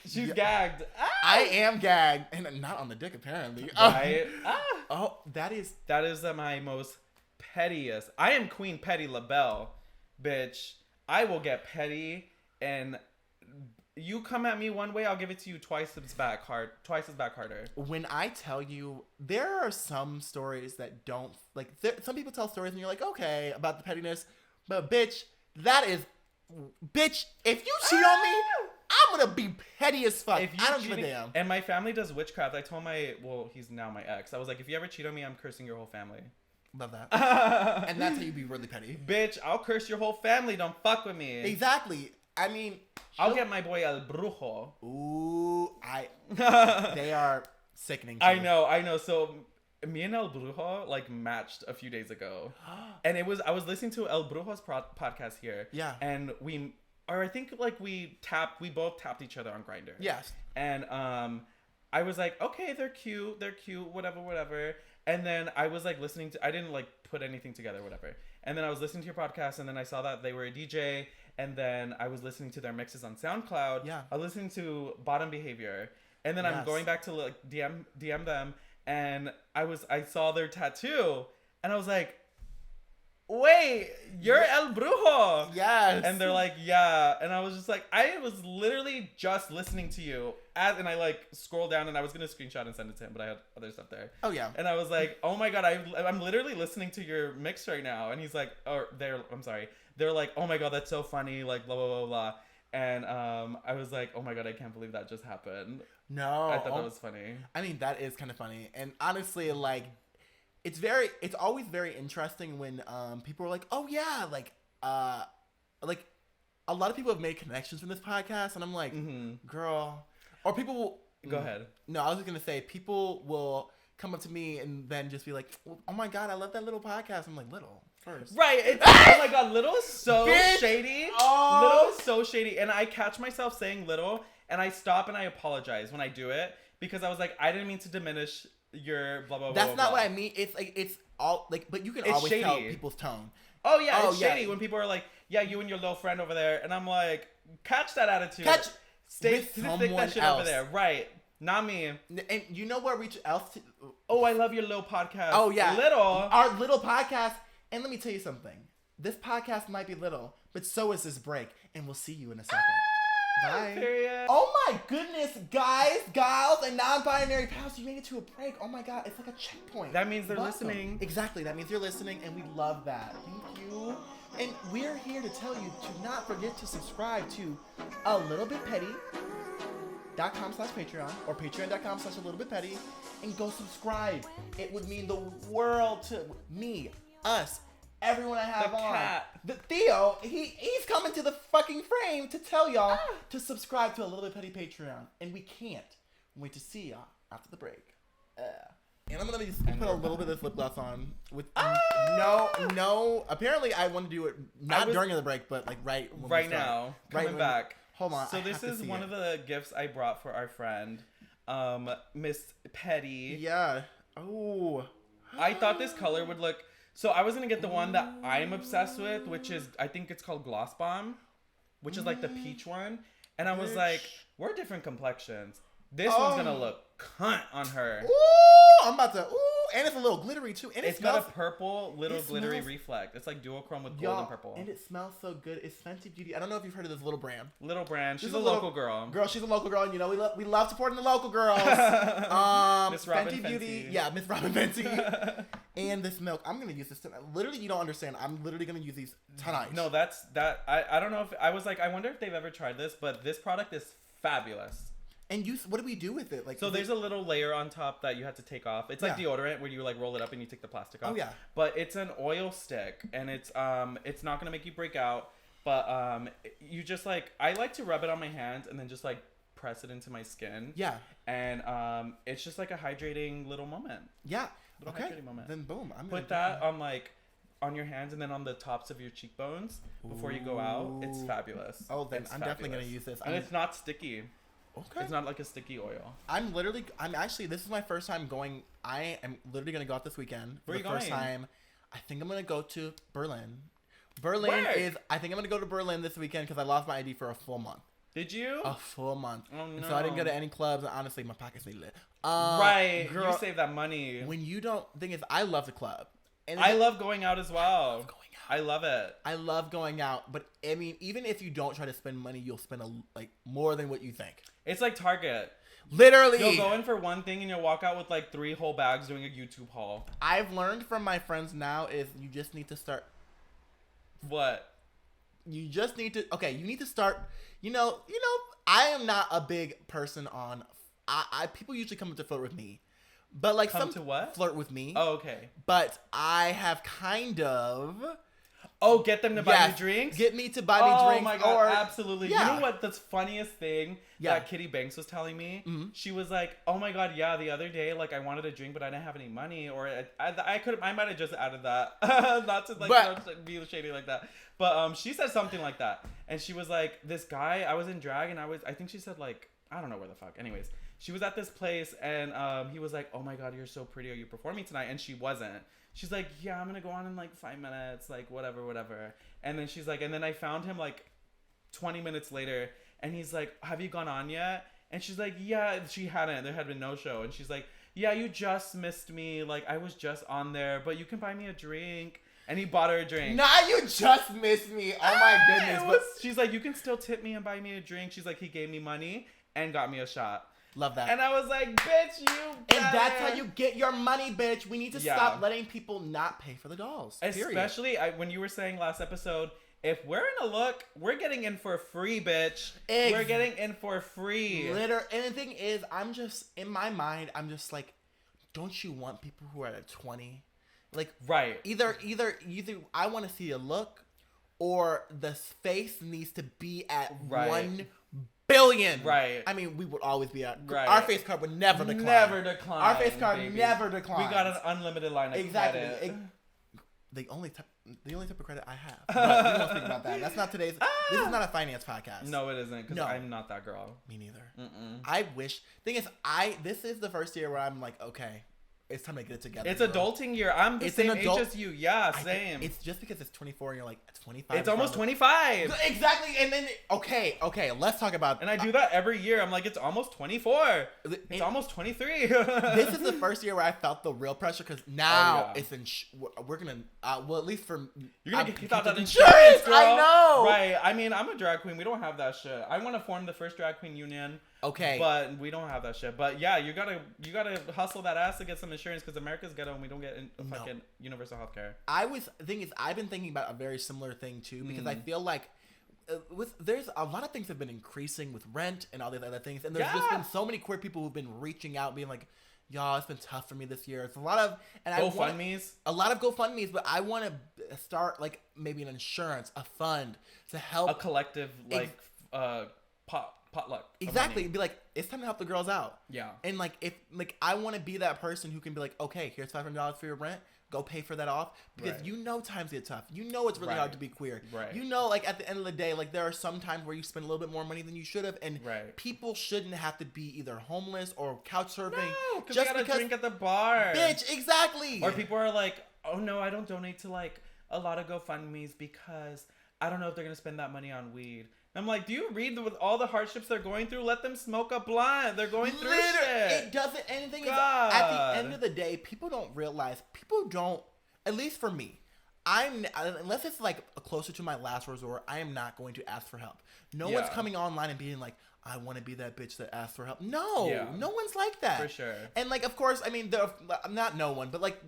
She's gagged. I am gagged. And not on the dick, apparently. Right? Oh, that is my most pettiest. I am Queen Petty LaBelle, bitch. I will get petty and you come at me one way, I'll give it to you twice as back harder. When I tell you, there are some stories that don't, like, some people tell stories and you're like, okay, about the pettiness, but bitch, if you cheat on me, I'm gonna be petty as fuck. I don't give a damn. And my family does witchcraft. I told he's now my ex. I was like, if you ever cheat on me, I'm cursing your whole family. Love that. And that's how you be really petty. Bitch, I'll curse your whole family. Don't fuck with me. Exactly. I mean, I'll get my boy El Brujo. Ooh, they are sickening. Too. I know. So me and El Brujo like matched a few days ago, and I was listening to El Brujo's podcast here. Yeah. And we both tapped each other on Grindr. Yes. And I was like, okay, they're cute, whatever. And then I was like listening to, I didn't like put anything together, whatever. And then I was listening to your podcast, and then I saw that they were a DJ, and then I was listening to their mixes on SoundCloud. Yeah. I was listening to Bottom Behavior, and then I'm going back to like DM them, and I saw their tattoo, and I was like, wait, you're El Brujo. Yes. And they're like, yeah. And I was just like, I was literally just listening to you. And I like scrolled down, and I was going to screenshot and send it to him, but I had other stuff there. Oh, yeah. And I was like, oh my God, I'm literally listening to your mix right now. And he's like, they're like, oh my God, that's so funny. Like, blah, blah, blah, blah. And I was like, oh my God, I can't believe that just happened. No. I thought that was funny. I mean, that is kind of funny. And honestly, like, it's always very interesting when people are like, oh yeah, like a lot of people have made connections from this podcast, and I'm like, girl, or people will go ahead. No, I was just gonna say people will come up to me and then just be like, oh my God, I love that little podcast. I'm like, little first, right? Oh my God, little is so shady. Oh. Little is so shady, and I catch myself saying little, and I stop and I apologize when I do it, because I was like, I didn't mean to diminish your blah blah blah. That's not what I mean. It's like it's all like, but you can always shady. tell people's tone. Oh yeah, it's shady when people are like, yeah, you and your little friend over there, and I'm like, catch that attitude. Stick that shit over there, right? Not me. And you know where else? Oh, I love your little podcast. Oh yeah, our little podcast. And let me tell you something. This podcast might be little, but so is this break, and we'll see you in a second. Bye. Period. Oh my goodness, guys, gals, and non-binary pals, you made it to a break. Oh my God, it's like a checkpoint. That means they're listening. Exactly, that means you're listening, and we love that. Thank you. And we're here to tell you to not forget to subscribe to A Little Bit Petty.com/Patreon or patreon.com/a-little-bit-petty, and go subscribe. It would mean the world to me, us, everyone I have the on. Cat. The Theo, he's coming to the fucking frame to tell y'all to subscribe to A Little Bit Petty Patreon. And we can't wait to see y'all after the break. And I'm going to put a little bit of this lip gloss on with no. Apparently I want to do it during the break, but like right now. Coming back. Hold on. So this is one of the gifts I brought for our friend, Miss Petty. Yeah. Oh. I thought this color would look. So I was going to get the one that I'm obsessed with, which is, I think it's called Gloss Bomb, which is like the peach one. And I was like, we're different complexions. This one's going to look cunt on her. Ooh, I'm about to, and it's a little glittery too. And it's got a purple little glittery reflect. It's like duochrome with gold and purple. And it smells so good. It's Fenty Beauty. I don't know if you've heard of this little brand. She's a local girl. She's a local girl, and you know we love supporting the local girls. Miss Robin Fenty Beauty. Yeah, Miss Robin Fenty. And this milk. I'm gonna use this tonight. Literally, you don't understand. I'm literally gonna use these tonight. No, I don't know if I was like, I wonder if they've ever tried this, but this product is fabulous. And what do we do with it? Like, so there's a little layer on top that you have to take off. It's like deodorant where you like roll it up and you take the plastic off. Oh yeah. But it's an oil stick, and it's not gonna make you break out. But you just like, I like to rub it on my hands and then just like press it into my skin. Yeah. And it's just like a hydrating little moment. Yeah. Hydrating moment. Then boom. I'm put that on like on your hands and then on the tops of your cheekbones before you go out. It's fabulous. Oh, then I'm definitely gonna use this. And it's not sticky. Okay. It's not like a sticky oil. I'm actually, this is my first time going. I am literally going to go out this weekend. Where are you going? First time. I think I'm going to go to Berlin. I think I'm going to go to Berlin this weekend because I lost my ID for a full month. Did you? A full month. Oh, no. And so I didn't go to any clubs. And honestly, my pockets stay lit. Right. Girl, you save that money. When you don't, thing is, I love the club. And I love going out as well. I love going out. I love it. I love going out, but I mean, even if you don't try to spend money, you'll spend like more than what you think. It's like Target. Literally. You'll go in for one thing and you'll walk out with like 3 whole bags doing a YouTube haul. I've learned from my friends now is you just need to start. What? You just need to. Okay, you need to start. You know. I am not a big person on. People usually come to flirt with me, but like come to what? Flirt with me. Oh, okay. But I have kind of. Oh, get them to buy me drinks? Get me to buy me drinks. Oh my God, absolutely. Yeah. You know what the funniest thing that Kitty Banks was telling me? Mm-hmm. She was like, oh my God, yeah, the other day, like, I wanted a drink, but I didn't have any money. Or I might have just added that. Not to, like, be shady like that. But she said something like that. And she was like, this guy, I was in drag, and I think she said, like, I don't know where the fuck. Anyways, she was at this place, and he was like, oh my God, you're so pretty. Are you performing tonight? And she wasn't. She's like, yeah, I'm going to go on in like 5 minutes, like whatever. And then she's like, and then I found him like 20 minutes later and he's like, have you gone on yet? And she's like, yeah, she hadn't. There had been no show. And she's like, yeah, you just missed me. Like I was just on there, but you can buy me a drink. And he bought her a drink. Nah, you just missed me. Oh my goodness. She's like, you can still tip me and buy me a drink. She's like, he gave me money and got me a shot. Love that. And I was like, bitch, you better. And that's how you get your money, bitch. We need to stop letting people not pay for the dolls. Especially when you were saying last episode, if we're in a look, we're getting in for free, bitch. We're getting in for free. And the thing is, I'm just, in my mind, I'm just like, don't you want people who are at 20? Like, right. Either I want to see a look or the face needs to be at 1 billion. Right. I mean, we would always be at. Right. Our face card would never decline. Never decline. Our face card baby. never declines. We got an unlimited line of credit. The only type of credit I have. But we won't speak about that. That's not today's. This is not a finance podcast. No, it isn't. Because I'm not that girl. Me neither. Mm-mm. I wish. Thing is, this is the first year where I'm like, okay, it's time to get it together. It's adulting year. I'm the same age as you. Yeah, same. It's just because it's 24 and you're like 25. It's almost 25. Exactly. And then, okay, let's talk about. And I do that every year. I'm like, it's almost 24. It's almost 23. This is the first year where I felt the real pressure because now it's we're going to, well, at least for. You're going to get kicked out that insurance, girl. I know. Right. I mean, I'm a drag queen. We don't have that shit. I want to form the first drag queen union. Okay. But we don't have that shit. But yeah, you gotta hustle that ass to get some insurance because America's ghetto and we don't get fucking universal health care. The thing is, I've been thinking about a very similar thing too because I feel like there's a lot of things have been increasing with rent and all these other things, and there's just been so many queer people who've been reaching out, being like, y'all, it's been tough for me this year. It's a lot of GoFundMes. A lot of GoFundMes, but I want to start like maybe an insurance, a fund to help a collective potluck. Exactly. Be like, it's time to help the girls out. Yeah. And like, if like, I want to be that person who can be like, okay, here's $500 for your rent. Go pay for that off because times get tough. It's really hard to be queer. Right. Like at the end of the day, like there are some times where you spend a little bit more money than you should have, and people shouldn't have to be either homeless or couch surfing. No, just because drink at the bar. Bitch, exactly. Or people are like, oh no, I don't donate to like a lot of GoFundMes because I don't know if they're gonna spend that money on weed. I'm like, do you read with all the hardships they're going through? Let them smoke a blunt. They're going through shit. It doesn't. Anything is at the end of the day, people don't realize. People don't. At least for me, unless it's like closer to my last resort, I am not going to ask for help. No one's coming online and being like, I want to be that bitch that asks for help. No, no one's like that. For sure. And like, of course, I mean, not no one, but like.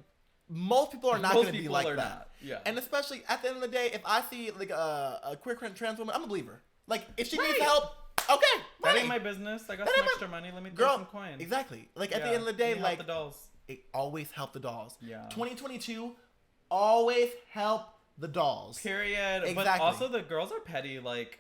Most people are not going to be like that. Not. Yeah. And especially at the end of the day, if I see like a queer trans woman, I'm a believer. Like if she needs help, okay. That ain't my business. I got some extra money. Let me throw some coins. Exactly. Like at the end of the day, like the dolls. It always help the dolls. Yeah. 2022, always help the dolls. Period. Exactly. But also the girls are petty. Like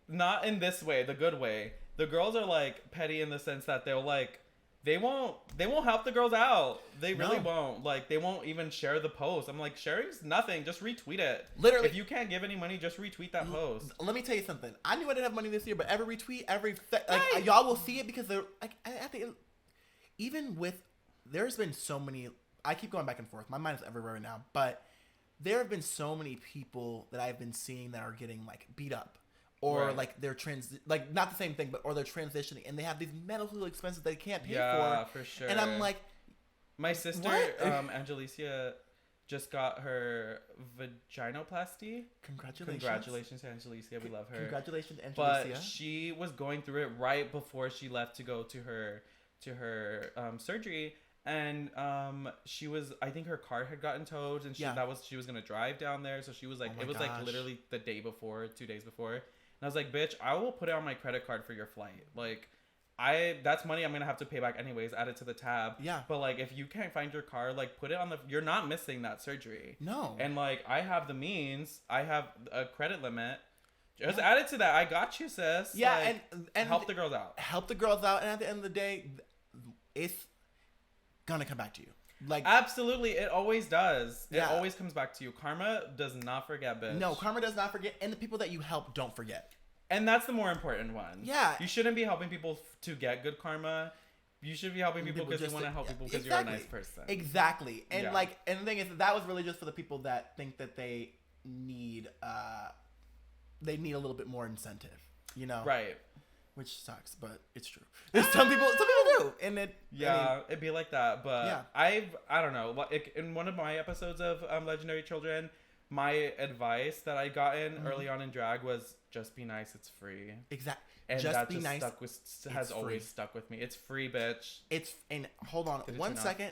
not in this way, the good way. The girls are like petty in the sense that they'll like. They won't help the girls out. They really won't. Like, they won't even share the post. I'm like, sharing's nothing. Just retweet it. Literally. If you can't give any money, just retweet that post. Let me tell you something. I knew I didn't have money this year, but every retweet, y'all will see it because they're, like, at the end, even with, there's been so many, I keep going back and forth. My mind is everywhere right now. But there have been so many people that I've been seeing that are getting, like, beat up. Or like they're not the same thing, but or they're transitioning and they have these medical expenses they can't pay for. Yeah, for sure. And I'm like, my sister, Angelicia, just got her vaginoplasty. Congratulations to Angelicia. We love her. Congratulations, Angelicia. But she was going through it right before she left to go to her surgery. And she was, I think her car had gotten towed, and she was gonna drive down there. So she was like, it was like literally the day before, 2 days before. And I was like, bitch, I will put it on my credit card for your flight. Like, that's money I'm gonna have to pay back anyways. Add it to the tab. Yeah. But like, if you can't find your car, like, put it on you're not missing that surgery. No. And like, I have the means. I have a credit limit. Just add it to that. I got you, sis. Yeah, like, and help the girls out. Help the girls out, and at the end of the day, it's gonna come back to you. Like, absolutely, it always does. Yeah. It always comes back to you. Karma does not forget, bitch. No, karma does not forget, and the people that you help don't forget. And that's the more important one. Yeah. You shouldn't be helping people to get good karma. You should be helping people because you want to help people because you're a nice person. Exactly. And and the thing is, that was really just for the people that think that they need a little bit more incentive, you know? Right. Which sucks, but it's true. Some people do, and it'd be like that. But I don't know. In one of my episodes of Legendary Children, my advice that I got in early on in drag was just be nice. It's free. Exactly. And just that be just nice. has always stuck with me. It's free, bitch. And hold on 1 second.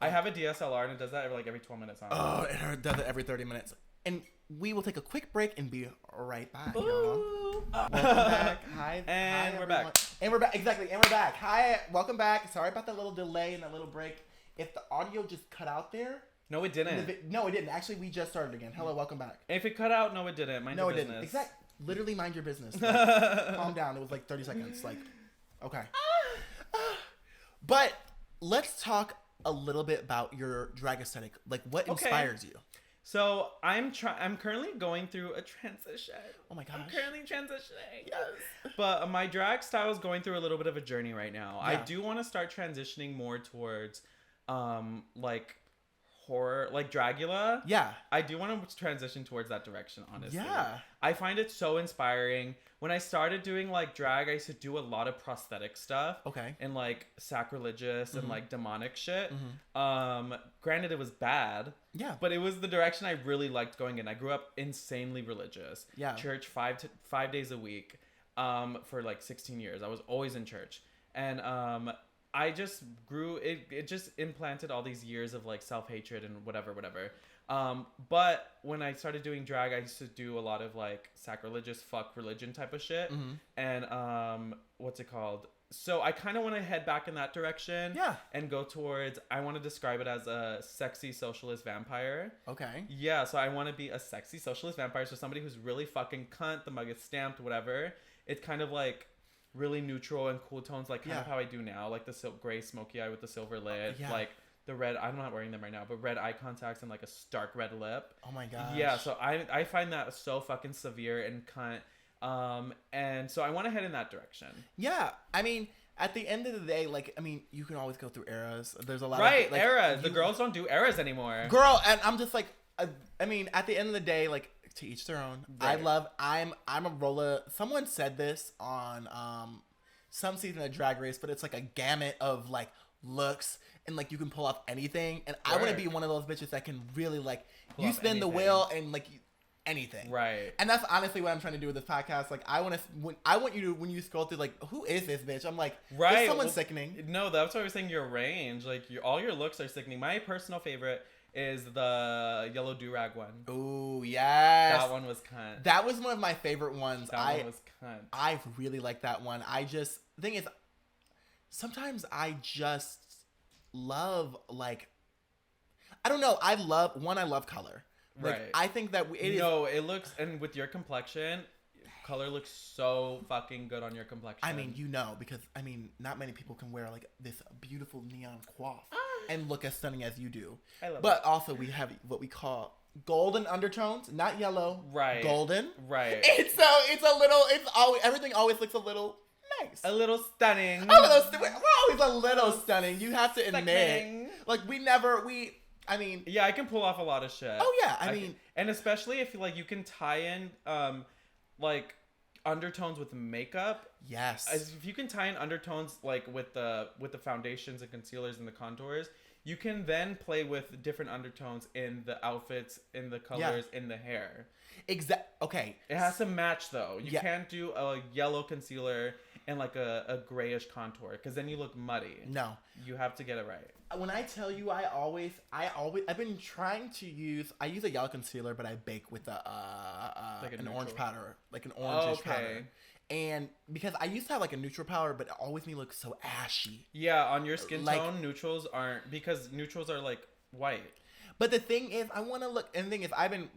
I have a DSLR and it does that every 12 minutes. Oh, it does it every 30 minutes. And we will take a quick break and be right back, y'all. Welcome back. Hi. And we're back. And we're back. Exactly. And we're back. Hi. Welcome back. Sorry about that little delay and that little break. If the audio just cut out there. No, it didn't. No, it didn't. Actually, we just started again. Hello. Welcome back. If it cut out, no, it didn't. Mind your business. No, it didn't. Exactly. Literally mind your business. Like, calm down. It was like 30 seconds. Like, okay. But let's talk a little bit about your drag aesthetic. Like, what inspires you? So I'm currently going through a transition. Oh my gosh. I'm currently transitioning. Yes. But my drag style is going through a little bit of a journey right now. Yeah. I do want to start transitioning more towards like horror, like Dragula. Yeah. I do want to transition towards that direction, honestly. Yeah. I find it so inspiring. When I started doing like drag, I used to do a lot of prosthetic stuff. Okay. And like sacrilegious and like demonic shit. Granted, it was bad. Yeah. But it was the direction I really liked going in. I grew up insanely religious. Yeah. Church 5 days a week for like 16 years. I was always in church. And I just grew, it just implanted all these years of like self-hatred and whatever. But when I started doing drag, I used to do a lot of like sacrilegious fuck religion type of shit. And what's it called? So I kind of want to head back in that direction. Yeah. And go towards, I want to describe it as a sexy socialist vampire. Okay. Yeah, so I want to be a sexy socialist vampire. So somebody who's really fucking cunt, the mug is stamped, whatever. It's kind of like really neutral and cool tones, like kind of how I do now, like the gray smoky eye with the silver lid, like the red, I'm not wearing them right now, but red eye contacts and like a stark red lip. Oh my gosh. Yeah, so I find that so fucking severe and cunt. And so I want to head in that direction. Yeah, I mean, at the end of the day, like, I mean, you can always go through eras. There's a lot of like, eras. The girls don't do eras anymore. Girl, and I'm just like, I mean, at the end of the day, like, to each their own. Right. I'm a roller. Someone said this on some season of Drag Race, but it's like a gamut of like looks and like you can pull off anything. And I want to be one of those bitches that can really like you spin the wheel and like anything. Right. And that's honestly what I'm trying to do with this podcast. Like I want you to, when you scroll through, like, who is this bitch? I'm like, right. Is someone sickening? No, that's why I was saying your range. Like all your looks are sickening. My personal favorite is the yellow do-rag one. Ooh, yes. That one was cunt. That was one of my favorite ones. That one was cunt. I really like that one. The thing is, sometimes I just love, like, I don't know. I love color. Like, right. I think that it looks, and with your complexion, color looks so fucking good on your complexion. I mean, because, I mean, not many people can wear, like, this beautiful neon coif and look as stunning as you do. I love But also, we have what we call golden undertones, not yellow. Right. Golden. Right. Everything always looks a little nice. A little stunning. We're always a little stunning. You have to admit. Like, I mean. Yeah, I can pull off a lot of shit. Oh, yeah. I mean. And especially if, like, you can tie in, like, undertones with makeup. Yes. If you can tie in undertones like with the foundations and concealers and the contours, you can then play with different undertones in the outfits, in the colors, in the hair. Okay. It has to match though. You can't do a yellow concealer and like a grayish contour because then you look muddy. No. You have to get it right. When I tell you, I've been trying to use a yellow concealer, but I bake with like an orange powder, like an orange powder. And because I used to have like a neutral powder, but it always made me look so ashy. Yeah, on your skin tone, neutrals aren't, because neutrals are like white. But the thing is, I want to look, and the thing is, I've been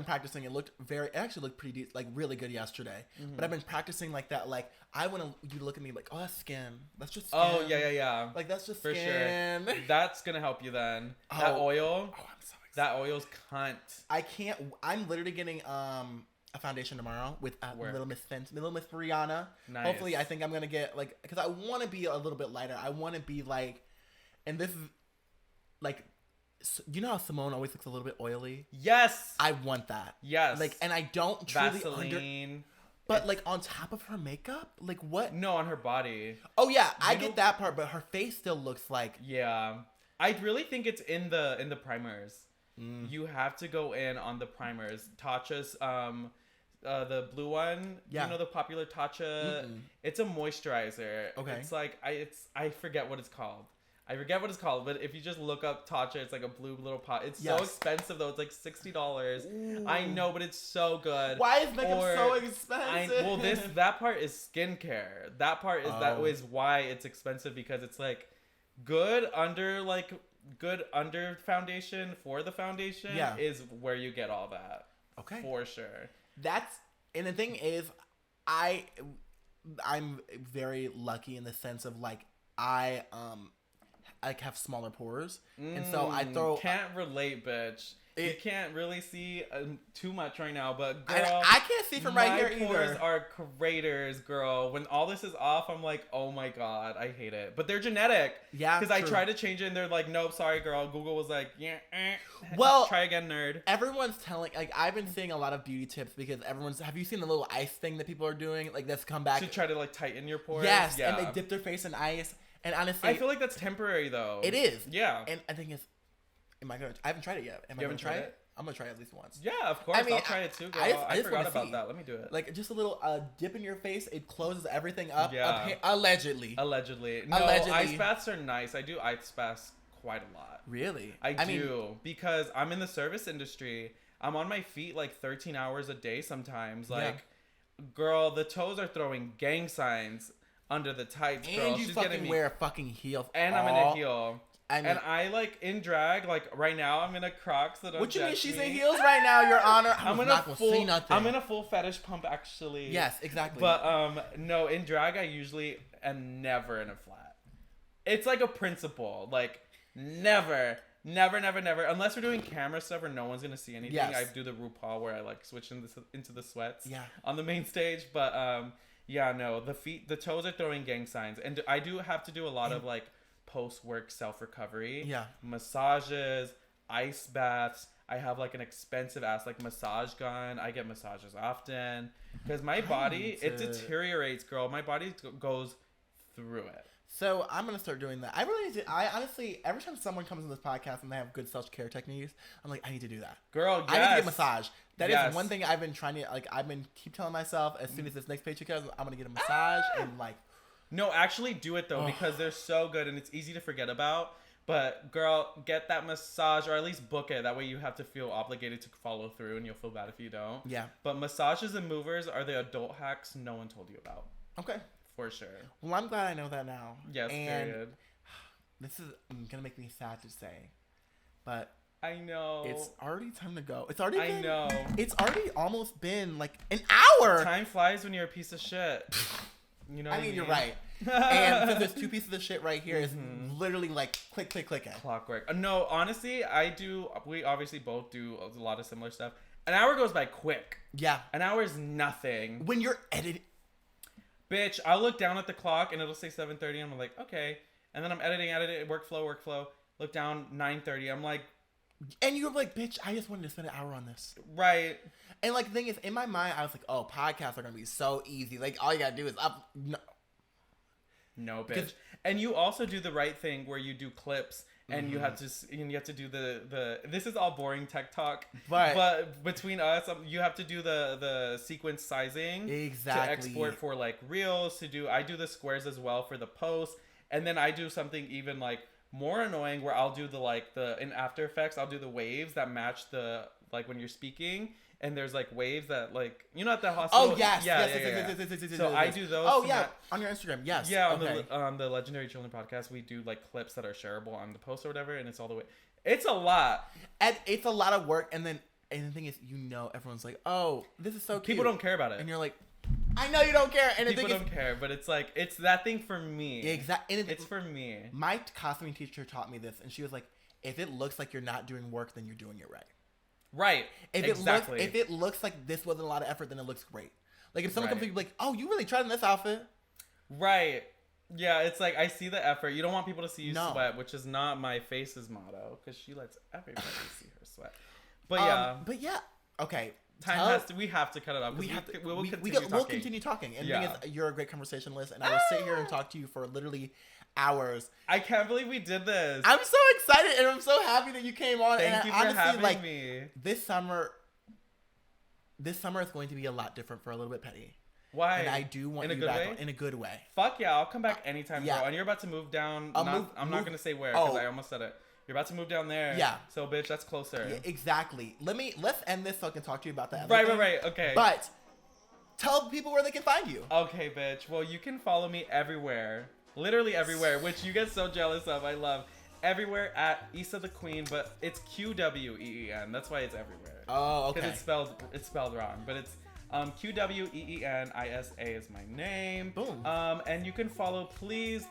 practicing. It actually looked pretty like really good yesterday. Mm-hmm. But I've been practicing like that. Like I want you to look at me like, oh, that's skin. That's just skin. Oh yeah. Like that's just for skin. Sure. That's gonna help you then. That oil. Oh, I'm so excited. That oil's cunt. I can't. I'm literally getting a foundation tomorrow with Little Miss Brianna. Nice. Hopefully, I think I'm gonna get like, because I want to be a little bit lighter. I want to be like, and this is like, you know how Simone always looks a little bit oily? Yes. I want that. Yes. Like, and I don't truly Vaseline. But like on top of her makeup, like what? No, on her body. Oh yeah, I get that part, but her face still looks like. Yeah, I really think it's in the primers. You have to go in on the primers. Tatcha's the blue one. Yeah. You know the popular Tatcha. Mm-mm. It's a moisturizer. Okay. It's like I forget what it's called. But if you just look up Tatcha, it's like a blue little pot. It's so expensive though. It's like $60. I know, but it's so good. Why is makeup so expensive? That part is skincare. That part is that is why it's expensive, because it's like good under foundation for the foundation is where you get all that. Okay. For sure. And the thing is, I'm very lucky in the sense of like I have smaller pores, and so I can't relate, bitch. You can't really see too much right now, but girl, I can't see from right here either. My pores are craters, girl. When all this is off, I'm like, oh my god, I hate it. But they're genetic. Yeah, because I tried to change it, and they're like, nope, sorry, girl. Google was like, yeah, well, try again, nerd. Everyone's telling, like, I've been seeing a lot of beauty tips because have you seen the little ice thing that people are doing? Like, that's come back to try to like tighten your pores. Yes, yeah. And they dip their face in ice. And honestly, I feel like that's temporary though. It is. Yeah. And I think I haven't tried it yet. You haven't tried it? I'm gonna try it at least once. Yeah, of course. I'll try it too, girl. I forgot about that. Let me do it. Like just a little dip in your face. It closes everything up. Yeah. Allegedly. No, ice baths are nice. I do ice baths quite a lot. Really? I do, because I'm in the service industry. I'm on my feet like 13 hours a day sometimes. Like, girl, the toes are throwing gang signs under the tights, girl. And you fucking wear a fucking heel. And I'm in a heel. And I like in drag, like right now I'm in a Crocs that. What you mean she's in heels right now, Your Honor? I'm in a full fetish pump actually. Yes, exactly. But no, in drag I usually am never in a flat. It's like a principle, like never, unless we're doing camera stuff where no one's gonna see anything. Yes. I do the RuPaul where I like switch into the sweats. Yeah. On the main stage, but yeah, no, the toes are throwing gang signs, and I do have to do a lot of like post-work self-recovery. Yeah. Massages, ice baths. I have like an expensive ass like massage gun. I get massages often because my body, it deteriorates, girl. My body goes through it. So I'm going to start doing that. I honestly, every time someone comes on this podcast and they have good self-care techniques, I'm like, I need to do that. Girl, yes. I need to get a massage. That is one thing I've been trying to, like, keep telling myself, as soon as this next paycheck comes, I'm going to get a massage and like. No, actually do it though, because they're so good and it's easy to forget about. But girl, get that massage, or at least book it. That way you have to feel obligated to follow through, and you'll feel bad if you don't. Yeah. But massages and movers are the adult hacks no one told you about. Okay. For sure. Well, I'm glad I know that now. Yes, and period. This is gonna make me sad to say, but I know it's already time to go. It's already. I know. It's already almost been like an hour. Time flies when you're a piece of shit. You know. I mean, you're right. And so there's two pieces of shit right here. Is literally like click. Clockwork. No, honestly, I do. We obviously both do a lot of similar stuff. An hour goes by quick. Yeah. An hour is nothing. When you're editing. Bitch, I'll look down at the clock and it'll say 7:30. And I'm like, okay. And then I'm editing, workflow. Look down, 9:30. I'm like, And you're like, bitch, I just wanted to spend an hour on this. Right. And like the thing is, in my mind, I was like, oh, podcasts are gonna be so easy. Like all you gotta do is up. No, bitch. And you also do the right thing where you do clips and you have to do the this is all boring tech talk. But between us, you have to do the sequence sizing. Exactly. To export for like reels, I do the squares as well for the post. And then I do something even like more annoying where I'll do in After Effects, I'll do the waves that match the, like when you're speaking. And there's like waves that like, you know, at the hospital. Oh yes, yes. So I do those. Oh yeah, on your Instagram, yes. Yeah, on the Legendary Children podcast, we do like clips that are shareable on the post or whatever, and it's all the way. It's a lot, and it's a lot of work. And the thing is, everyone's like, oh, this is so cute. People don't care about it, and you're like, I know you don't care. And people don't care, but it's like it's that thing for me. Exactly, it's for me. My costuming teacher taught me this, and she was like, if it looks like you're not doing work, then you're doing it right. Right. If it looks like this wasn't a lot of effort, then it looks great. Like if someone comes to you like, oh, you really tried in this outfit. Right. Yeah, it's like I see the effort. You don't want people to see you sweat, which is not my face's motto, because she lets everybody see her sweat. But yeah. Okay. We have to cut it off. We'll continue talking. And the thing is, you're a great conversationalist, and I will sit here and talk to you for literally hours. I can't believe we did this. I'm so excited, and I'm so happy that you came on. Thank you for having me. This summer is going to be a lot different for a little bit petty. Why? And I do want you back in a good way. Fuck yeah, I'll come back anytime, bro. And you're about to move down. I'm not gonna say where because I almost said it. You're about to move down there. Yeah. So, bitch, that's closer. Yeah, exactly. Let's end this so I can talk to you about that. Right. Okay. But tell people where they can find you. Okay, bitch. Well, you can follow me everywhere. Literally everywhere, which you get so jealous of. I love. Everywhere at Issa the Queen, but it's QWEEN. That's why it's everywhere. Oh, okay. Because it's spelled wrong, but it's QWEENISA is my name. Boom. And you can follow, please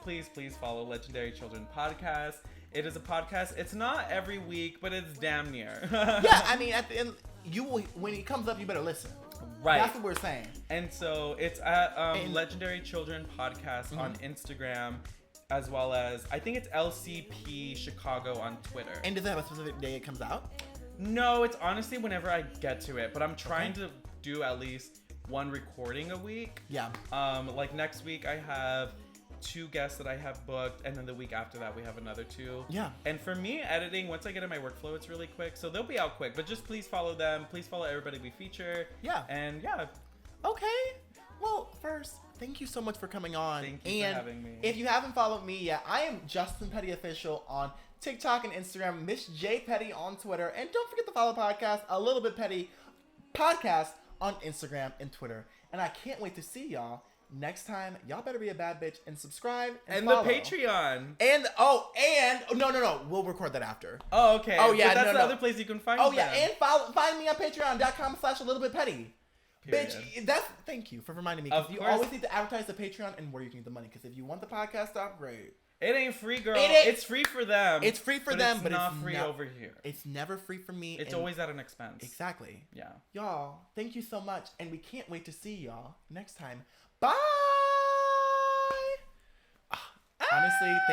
follow Legendary Children Podcast. It is a podcast. It's not every week, but it's damn near. Yeah, I mean, at the end, when it comes up, you better listen. Right. That's what we're saying. And so it's at Legendary Children Podcast on Instagram, as well as, I think it's LCP Chicago on Twitter. And does it have a specific day it comes out? No, it's honestly whenever I get to it, but I'm trying to do at least one recording a week. Yeah. Like next week I have 2 guests that I have booked, and then the week after that we have another 2. Yeah. And for me, editing, once I get in my workflow, it's really quick, so they'll be out quick. But just please follow them. Please follow everybody we feature. Yeah. And yeah. Okay. Well, first, thank you so much for coming on. Thank you for having me. If you haven't followed me yet, I am Justin Petty Official on TikTok and Instagram, Miss J Petty on Twitter, and don't forget to follow the podcast, A Little Bit Petty Podcast, on Instagram and Twitter. And I can't wait to see y'all next time. Y'all better be a bad bitch and subscribe and follow. The Patreon. And no, we'll record that after. Oh, okay. Oh yeah, that's the other place you can find. Oh yeah, and find me on patreon.com/a-little-bit-petty. Bitch, thank you for reminding me, because you always need to advertise the Patreon and where you can get the money, because if you want the podcast to upgrade, it ain't free, girl. It's free for them. It's free for them, but it's not free over here. It's never free for me. It's always at an expense. Exactly. Yeah. Y'all, thank you so much, and we can't wait to see y'all next time. Bye. Honestly,